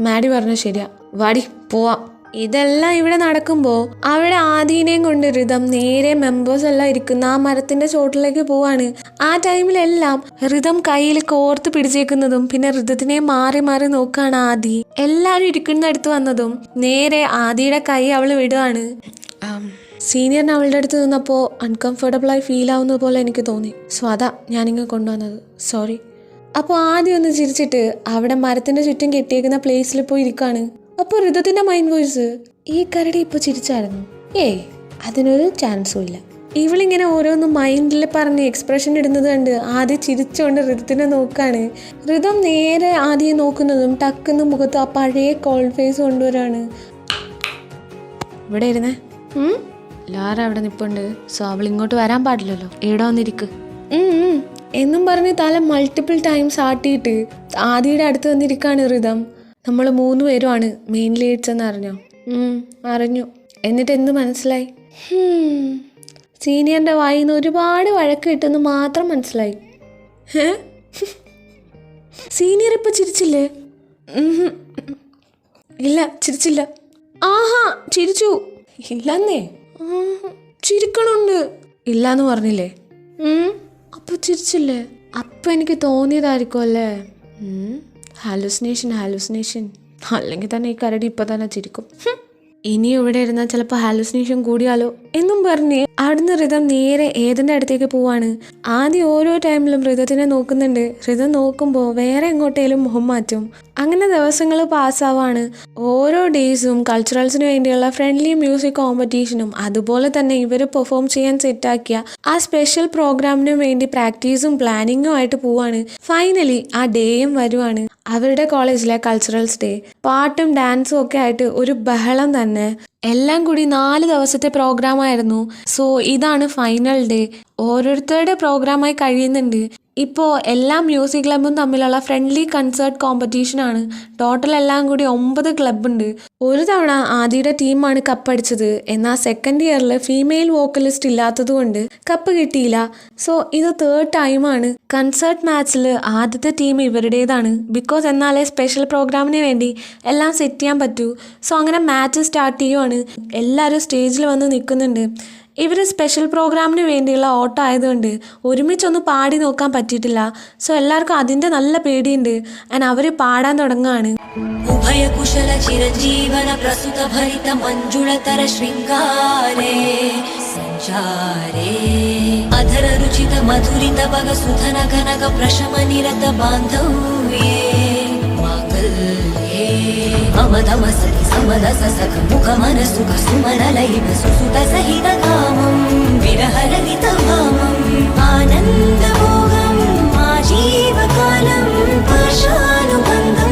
മാഡി പറഞ്ഞ ശരിയാ, വാടി പോവാം. ഇതെല്ലാം ഇവിടെ നടക്കുമ്പോൾ അവിടെ ആദീനെയും കൊണ്ട് ഋതം നേരെ മെമ്പേഴ്സ് എല്ലാം ഇരിക്കുന്ന ആ മരത്തിന്റെ ചോട്ടിലേക്ക് പോവാണ്. ആ ടൈമിലെല്ലാം ഋതം കയ്യിൽ കോർത്ത് പിടിച്ചേക്കുന്നതും പിന്നെ ഋതത്തിനെ മാറി മാറി നോക്കാണ് ആദി. എല്ലാരും ഇരിക്കുന്നിടത്ത് വന്നതും നേരെ ആദിയുടെ കൈ അവള് വിടുകയാണ്. സീനിയറിന് അവളുടെ അടുത്ത് നിന്നപ്പോൾ അൺകംഫർട്ടബിളായി ഫീൽ ആവുന്ന പോലെ എനിക്ക് തോന്നി. സോ അതാ ഞാനിങ്ങനെ കൊണ്ടുവന്നത്. സോറി. അപ്പോൾ ആദ്യം ഒന്ന് ചിരിച്ചിട്ട് അവിടെ മരത്തിന്റെ ചുറ്റും കെട്ടിയേക്കുന്ന പ്ലേസിൽ പോയി ഇരിക്കാണ്. അപ്പോൾ ഋതുവിന്റെ മൈൻഡ് വോയിസ്, ഈ കരടി ഇപ്പോൾ ചിരിച്ചായിരുന്നു? അതിനൊരു ചാൻസും ഇല്ല. ഇവളിങ്ങനെ ഓരോന്നും മൈൻഡിൽ പറഞ്ഞ് എക്സ്പ്രഷൻ ഇടുന്നത് കണ്ട് ആദ്യം ചിരിച്ചുകൊണ്ട് ഋതുവിനെ നോക്കാണ്. ഋതം നേരെ ആദ്യം നോക്കുന്നതും ടക്കുന്ന മുഖത്ത് ആ പഴയ കോൾഡ് ഫേസ് കൊണ്ടുവരാണ്. ഇവിടെ ഇരുന്നേ. ലാറ അവിടെ നിൽപ്പുണ്ട്. സോ അവൾ ഇങ്ങോട്ട് വരാൻ പാടില്ലല്ലോ. എവിടെ വന്നിരിക്ക് എന്നും പറഞ്ഞ് തല മൾട്ടിപ്പിൾ ടൈംസ് ആട്ടിയിട്ട് ആദിയുടെ അടുത്ത് വന്നിരിക്കാണ് ഋതം. നമ്മൾ 3 പേരുമാണ് മെയിൻ ലീഡ്സ് എന്ന് അറിഞ്ഞോ? അറിഞ്ഞു. എന്നിട്ട് എന്ത് മനസ്സിലായി? സീനിയറിന്റെ വായിൽ നിന്ന് ഒരുപാട് വഴക്ക് കിട്ടുമെന്ന് മാത്രം മനസ്സിലായി. സീനിയർ ഇപ്പൊ ചിരിച്ചില്ലേ? ഇല്ല, ചിരിച്ചില്ല. ചിരിച്ചു. ഇല്ലെന്നേ. ചിരിക്കണുണ്ട്. ഇല്ലാന്ന് പറഞ്ഞില്ലേ? അപ്പൊ ചിരിച്ചില്ലേ? അപ്പൊ എനിക്ക് തോന്നിയതായിരിക്കും അല്ലേ? ഹാലുസിനേഷൻ. അല്ലെങ്കിൽ തന്നെ ഈ കരടി ഇപ്പൊ തന്നെ ചിരിക്കും. ഇനി ഇവിടെ ഇരുന്നാൽ ചിലപ്പോൾ ഹാലുസിനേഷൻ കൂടിയാലോ എന്നും പറഞ്ഞ് അവിടുന്ന് റിതം നേരെ ഏതിൻ്റെ അടുത്തേക്ക് പോവാണ്. ആദ്യം ഓരോ ടൈമിലും റിതത്തിനെ നോക്കുന്നുണ്ട്. റിതം നോക്കുമ്പോൾ വേറെ എങ്ങോട്ടേലും മുഖം മാറ്റും. അങ്ങനെ ദിവസങ്ങൾ പാസ്സാവാണ്. ഓരോ ഡേയ്സും കൾച്ചറൽസിന് വേണ്ടിയുള്ള ഫ്രണ്ട്ലി മ്യൂസിക് കോമ്പറ്റീഷനും അതുപോലെ തന്നെ ഇവർ പെർഫോം ചെയ്യാൻ സെറ്റാക്കിയ ആ സ്പെഷ്യൽ പ്രോഗ്രാമിനും വേണ്ടി പ്രാക്ടീസും പ്ലാനിങ്ങും ആയിട്ട് പോവാണ്. ഫൈനലി ആ ഡേയും വരുവാണ്. അവരുടെ കോളേജിലെ കൾച്ചറൽസ് ഡേ. പാട്ടും ഡാൻസും ഒക്കെ ആയിട്ട് ഒരു ബഹളം തന്നെ. എല്ലാം കൂടി 4 ദിവസത്തെ പ്രോഗ്രാമായിരുന്നു. സോ ഇതാണ് ഫൈനൽ ഡേ. ഓരോരുത്തരുടെ പ്രോഗ്രാമായി കഴിയുന്നുണ്ട്. ഇപ്പോൾ എല്ലാ മ്യൂസിക് ക്ലബും തമ്മിലുള്ള ഫ്രണ്ട്ലി കൺസേർട്ട് കോമ്പറ്റീഷനാണ്. ടോട്ടൽ എല്ലാം കൂടി 9 ക്ലബ്ബുണ്ട്. ഒരു തവണ ആദിയുടെ ടീമാണ് കപ്പടിച്ചത്. എന്നാൽ സെക്കൻഡ് ഇയറിൽ ഫീമെയിൽ വോക്കലിസ്റ്റ് ഇല്ലാത്തത് കൊണ്ട് കപ്പ് കിട്ടിയില്ല. സോ ഇത് 3rd ടൈമാണ്. കൺസേർട്ട് മാച്ചിൽ ആദ്യത്തെ ടീം ഇവരുടേതാണ്. ബിക്കോസ് എന്നാലേ സ്പെഷ്യൽ പ്രോഗ്രാമിന് വേണ്ടി എല്ലാം സെറ്റ് ചെയ്യാൻ പറ്റൂ. സോ അങ്ങനെ മാച്ച് സ്റ്റാർട്ട് ചെയ്യുവാണ്. എല്ലാവരും സ്റ്റേജിൽ വന്ന് നിൽക്കുന്നുണ്ട്. ഇവർ സ്പെഷ്യൽ പ്രോഗ്രാമിന് വേണ്ടിയുള്ള ഓട്ടം ആയതുകൊണ്ട് ഒരുമിച്ചൊന്ന് പാടി നോക്കാൻ പറ്റിയിട്ടില്ല. സോ എല്ലാവർക്കും അതിൻ്റെ നല്ല പേടിയുണ്ട്. ആൻഡ് അവർ പാടാൻ തുടങ്ങുകയാണ്. ഉഭയകുശല ചിരഞ്ജീവന പ്രസുത ഭരിത മഞ്ജുളതര ശൃംഗാരേ സഞ്ചാരേ അധര രുചിത മധുരിത വഗ സുധന ഘനക പ്രശമ നിരത ബാന്ധവ്യേ മാംഗല്യേ മമതമ സതി സമദസ സഖ മുഖ മനസുഖ സുമനലൈക സുസുത സഹിത കാമം വിരഹരഹിത ഭാമം ആനന്ദമോഹം ആജീവകാലം പാശാനുബന്ധം.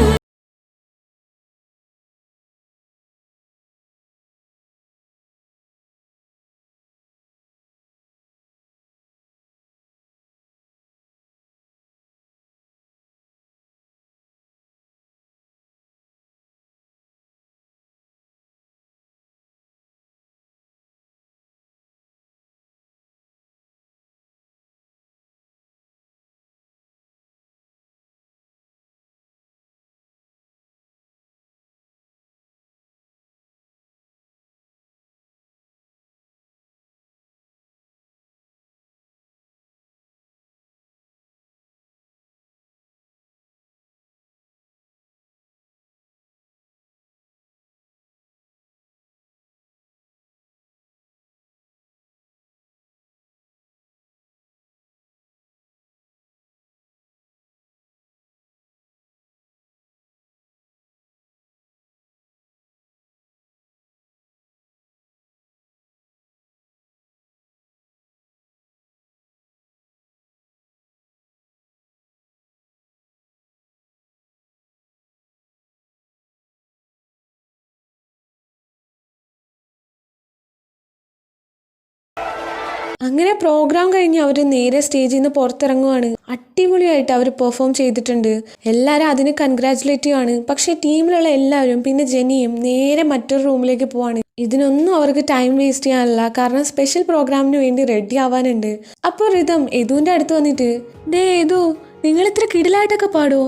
അങ്ങനെ പ്രോഗ്രാം കഴിഞ്ഞ് അവർ നേരെ സ്റ്റേജിൽ നിന്ന് പുറത്തിറങ്ങുവാണ്. അടിപൊളിയായിട്ട് അവർ പെർഫോം ചെയ്തിട്ടുണ്ട്. എല്ലാവരും അതിന് കൺഗ്രാറ്റുലേറ്റ് ചെയ്യുവാണ്. പക്ഷേ ടീമിലുള്ള എല്ലാവരും പിന്നെ ജെനിയും നേരെ മറ്റൊരു റൂമിലേക്ക് പോവാണ്. ഇതിനൊന്നും അവർക്ക് ടൈം വേസ്റ്റ് ചെയ്യാനില്ല. കാരണം സ്പെഷ്യൽ പ്രോഗ്രാമിന് വേണ്ടി റെഡി ആവാനുണ്ട്. അപ്പോൾ റിതം യദുവിൻ്റെ അടുത്ത് വന്നിട്ട്, ഡേ യദു, നിങ്ങൾ ഇത്ര കിടിലായിട്ടൊക്കെ പാടുമോ?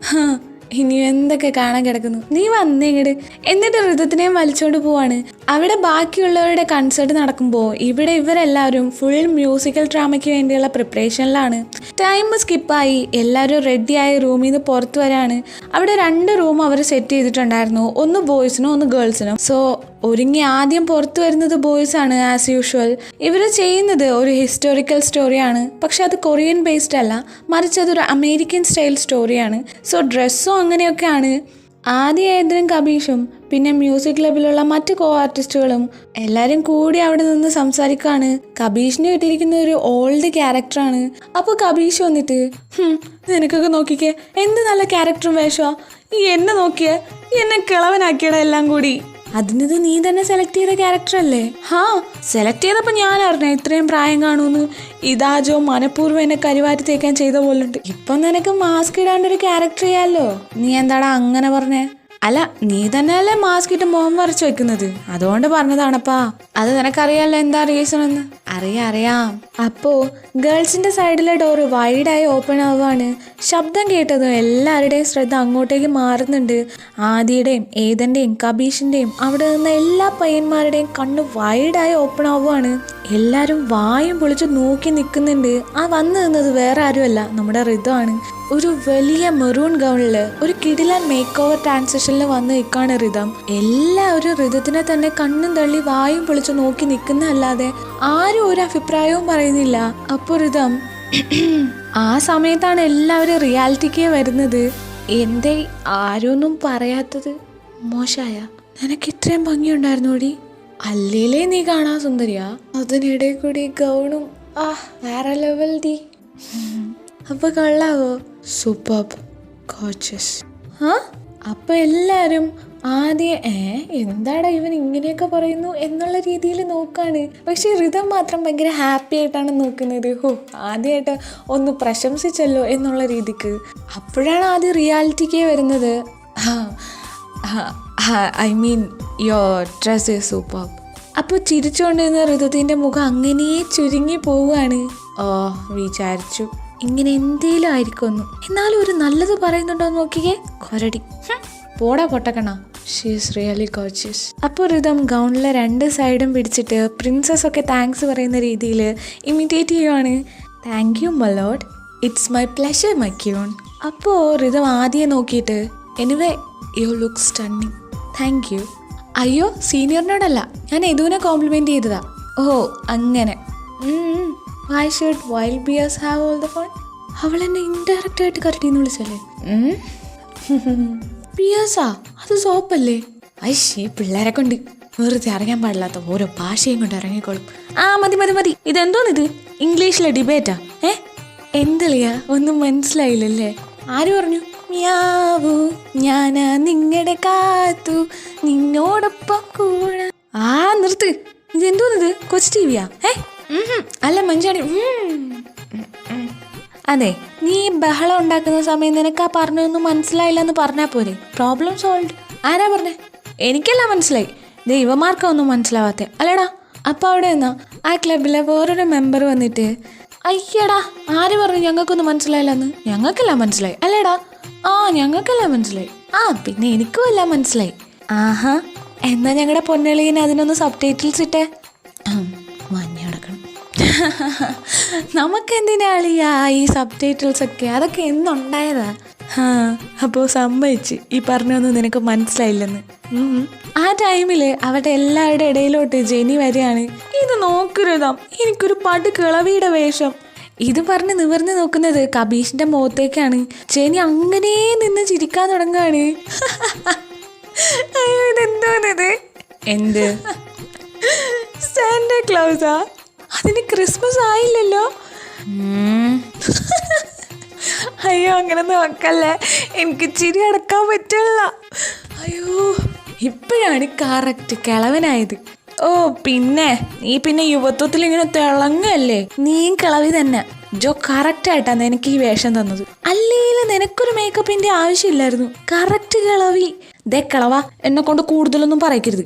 ഹാ ഇനി എന്തൊക്കെ കാണാൻ കിടക്കുന്നു, നീ വന്നേങ്ങട്. എന്നിട്ട് ഋതത്തിനെയും വലിച്ചോണ്ട് പോവാണ്. അവിടെ ബാക്കിയുള്ളവരുടെ കൺസേർട്ട് നടക്കുമ്പോൾ ഇവിടെ ഇവരെല്ലാവരും ഫുൾ മ്യൂസിക്കൽ ഡ്രാമയ്ക്ക് വേണ്ടിയുള്ള പ്രിപ്പറേഷനിലാണ്. ടൈം സ്കിപ്പായി എല്ലാവരും റെഡിയായി റൂമിൽ നിന്ന് പുറത്ത് വരാണ്. അവിടെ 2 റൂം അവർ സെറ്റ് ചെയ്തിട്ടുണ്ടായിരുന്നു. ഒന്ന് ബോയ്സിനും ഒന്ന് ഗേൾസിനും. സോ ഒരുങ്ങി ആദ്യം പുറത്തു വരുന്നത് ബോയ്സ് ആണ് ആസ് യൂഷ്വൽ. ഇവർ ചെയ്യുന്നത് ഒരു ഹിസ്റ്റോറിക്കൽ സ്റ്റോറിയാണ്. പക്ഷെ അത് കൊറിയൻ ബേസ്ഡ് അല്ല, മറിച്ച് അതൊരു അമേരിക്കൻ സ്റ്റൈൽ സ്റ്റോറിയാണ്. സോ ഡ്രസ്സും അങ്ങനെയൊക്കെയാണ്. ആദ്യം ഏതിനും കബീഷും പിന്നെ മ്യൂസിക് ക്ലബിലുള്ള മറ്റ് കോ ആർട്ടിസ്റ്റുകളും എല്ലാവരും കൂടി അവിടെ നിന്ന് സംസാരിക്കുകയാണ്. കബീഷിന് കിട്ടിയിരിക്കുന്ന ഒരു ഓൾഡ് ക്യാരക്ടറാണ്. അപ്പോൾ കബീഷ് വന്നിട്ട്, നിനക്കൊക്കെ നോക്കിക്കേ എന്ത് നല്ല ക്യാരക്ടറും വേഷമാ, ഈ എന്നെ നോക്കിയേ, എന്നെ കിളവനാക്കിയടാ എല്ലാം കൂടി. അതിനത് നീ തന്നെ സെലക്ട് ചെയ്ത ക്യാരക്ടർ അല്ലേ? സെലക്ട് ചെയ്തപ്പോൾ ഞാൻ അറിഞ്ഞ ഇത്രയും പ്രായം കാണുമെന്ന്. ഇതാജോ മനഃപൂർവ്വം എന്നെ കരിവാറ്റി തേക്കാൻ ചെയ്ത പോലുണ്ട്. ഇപ്പം നിനക്ക് മാസ്ക് ഇടാണ്ടൊരു ക്യാരക്ടർ ചെയ്യാമല്ലോ. നീ എന്താടാ അങ്ങനെ പറഞ്ഞേ? അല്ല, നീ തന്നെയല്ലേ മാസ്ക് ഇട്ട് മുഖം വരച്ച് വെക്കുന്നത്, അതുകൊണ്ട് പറഞ്ഞതാണപ്പാ. അത് നിനക്കറിയാലോ എന്താ റീസൺ എന്ന്. അറിയാം. അപ്പോ ഗേൾസിന്റെ സൈഡിലെ ഡോറ് വൈഡായി ഓപ്പൺ ആവുകയാണ്. ശബ്ദം കേട്ടതും എല്ലാവരുടെയും ശ്രദ്ധ അങ്ങോട്ടേക്ക് മാറുന്നുണ്ട്. ആദിയുടെയും ഏതന്റെയും കബീഷിന്റെയും അവിടെ നിന്ന് എല്ലാ പയ്യന്മാരുടെയും കണ്ണ് വൈഡായി ഓപ്പൺ ആവുകയാണ്. എല്ലാരും വായും പൊളിച്ച് നോക്കി നിൽക്കുന്നുണ്ട്. ആ വന്നു നിന്നത് വേറെ ആരുമല്ല, നമ്മുടെ ഋതുവാണ്. ഒരു വലിയ മെറൂൺ ഗൗണില് ഒരു കിടിലൻ മേക്ക് ഓവർ ട്രാൻസിഷനിൽ വന്ന് നിൽക്കാണ് ഋതം. എല്ലാവരും ഋതത്തിനെ തന്നെ കണ്ണും തള്ളി വായും പൊളിച്ച് നോക്കി നിൽക്കുന്നതല്ലാതെ ആരും ഒരു അഭിപ്രായവും പറയുന്നില്ല. അപ്പൊ ഋതം ആ സമയത്താണ് എല്ലാവരും റിയാലിറ്റിക്ക് വരുന്നത്. എന്തേ ആരൊന്നും പറയാത്തത്? മോശായ? നിനക്ക് ഇത്രയും ഭംഗിയുണ്ടായിരുന്നോടി? അല്ലേലേ നീ കാണാൻ സുന്ദരിയാ, അതിനിടയിൽ കൂടി ഗൗണും വേറെ ലെവൽ ഡി. അപ്പൊ കൊള്ളാവോ? Super gorgeous. അപ്പൊ എല്ലാരും ആദ്യം എന്താടാ ഇവൻ ഇങ്ങനെയൊക്കെ പറയുന്നു എന്നുള്ള രീതിയിൽ നോക്കാണ്. പക്ഷെ ഋതം മാത്രം ഭയങ്കര ഹാപ്പി ആയിട്ടാണ് നോക്കുന്നത്. ആദ്യമായിട്ട് ഒന്ന് പ്രശംസിച്ചല്ലോ എന്നുള്ള രീതിക്ക്. അപ്പോഴാണ് ആദ്യം റിയാലിറ്റിക്ക് വരുന്നത്. I mean your dress is super. അപ്പോൾ ചിരിച്ചുകൊണ്ടിരുന്ന ഋതുവിൻ്റെ മുഖം അങ്ങനെ ചുരുങ്ങി പോവുകയാണ്. വിചാരിച്ചു ഇങ്ങനെ എന്തേലും ആയിരിക്കുമെന്നു. എന്നാലും ഒരു നല്ലത് പറയുന്നുണ്ടോ നോക്കിയേ. കൊരടി പോടാ പൊട്ടക്കണ. She is really gorgeous. അപ്പോൾ ഋതം ഗൗണിലെ 2 സൈഡും പിടിച്ചിട്ട് പ്രിൻസസ് ഒക്കെ താങ്ക്സ് പറയുന്ന രീതിയിൽ ഇമിറ്റേറ്റ് ചെയ്യുവാണ്. Thank you my Lord, it's my pleasure my queen. അപ്പോൾ ഋതം ആദ്യം നോക്കിയിട്ട് anyway you look stunning. Thank you. അയ്യോ സീനിയറിനോടല്ല, ഞാൻ യദുവിനെ കോംപ്ലിമെന്റ് ചെയ്തതാ. അങ്ങനെ. Why should wild bears have all the fun? അവൾ എന്നെ ഇൻഡയറക്റ്റ് ആയിട്ട് കരട്ടിന്ന് വിളിച്ചല്ലേ? പിയേഴ്സാ? അത് സോപ്പല്ലേ? ഐശി പിള്ളേരെ കൊണ്ട് വെറുതെ അറിയാൻ പാടില്ലാത്ത ഓരോ ഭാഷയും കൊണ്ട് ഇറങ്ങിക്കോളും. മതി. ഇതെന്തോന്നിത്? ഇംഗ്ലീഷിലെ ഡിബേറ്റാ? എന്തളിയാ ഒന്നും മനസ്സിലായില്ലല്ലേ? ആര് പറഞ്ഞു? മ്യാവൂ ഞാനാ നിങ്ങളുടെ കാത്തു നിന്നോടൊപ്പം കൂടെ. നിർത്ത്. ഇതെന്തോന്നിത്? കൊച്ചു ടി വിയാ? അല്ല മഞ്ചാടി. അതെ, നീ ബഹളം ഉണ്ടാക്കുന്ന സമയം നിനക്ക് ആ പറഞ്ഞതൊന്നും മനസ്സിലായില്ല എന്ന് പറഞ്ഞാൽ പോരെ, പ്രോബ്ലം സോൾവ്. ആരാ പറഞ്ഞേ? എനിക്കെല്ലാം മനസ്സിലായി. ദൈവമാർക്കൊന്നും മനസ്സിലാവാത്തെ അല്ലേടാ. അപ്പോൾ അവിടെ നിന്നാ ആ ക്ലബിലെ വേറൊരു മെമ്പർ വന്നിട്ട് അയ്യടാ ആര് പറഞ്ഞു ഞങ്ങൾക്കൊന്നും മനസ്സിലായില്ലെന്ന്? ഞങ്ങൾക്കെല്ലാം മനസ്സിലായി അല്ലേടാ. ഞങ്ങൾക്കെല്ലാം മനസ്സിലായി. പിന്നെ എനിക്കും എല്ലാം മനസ്സിലായി. എന്നാ ഞങ്ങളുടെ പൊന്നളിയന് അതിനൊന്ന് സബ് ടൈറ്റിൽസ് ഇട്ടേ. മഞ്ഞടക്കണം. നമുക്കെന്തിനാളിയാ ഈ സബ് ടൈറ്റിൽസ് ഒക്കെ? അതൊക്കെ എന്നുണ്ടായതാ. അപ്പോൾ സമ്മതിച്ച് ഈ പറഞ്ഞൊന്നും നിനക്ക് മനസ്സിലായില്ലെന്ന്. ആ ടൈമിൽ അവരുടെ എല്ലാവരുടെ ഇടയിലോട്ട് ജെനി വരികയാണ്. ഇത് നോക്കരുതാം, എനിക്കൊരു പട് കിളവിയുടെ വേഷം. ഇത് പറഞ്ഞ് നിവർന്ന് നോക്കുന്നത് കബീഷിന്റെ മുഖത്തേക്കാണ്. ജെനി അങ്ങനെ നിന്ന് ചിരിക്കാൻ തുടങ്ങുകയാണ്. അയ്യോ ഇതെന്തോന്നത്? എന്ത് സാന്റാ ക്ലോസാ? അതിന് ക്രിസ്മസ് ആയില്ലല്ലോ. അയ്യോ അങ്ങനെ നോക്കല്ലേ, എനിക്ക് ചിരി അടക്കാൻ പറ്റില്ല. അയ്യോ ഇപ്പോഴാണ് കറക്റ്റ് കിളവനായത്. പിന്നെ നീ യുവത്വത്തിൽ ഇങ്ങനെ തിളങ്ങല്ലേ? നീയും കിളവി തന്നെ. ജോ കറക്റ്റ് ആയിട്ടാണ് എനിക്ക് ഈ വേഷം തന്നത്. അല്ലെങ്കിൽ നിനക്കൊരു മേക്കപ്പിന്റെ ആവശ്യമില്ലായിരുന്നു. കറക്റ്റ് കിളവി. കിളവ എന്നെ കൊണ്ട് കൂടുതലൊന്നും പറയരുത്.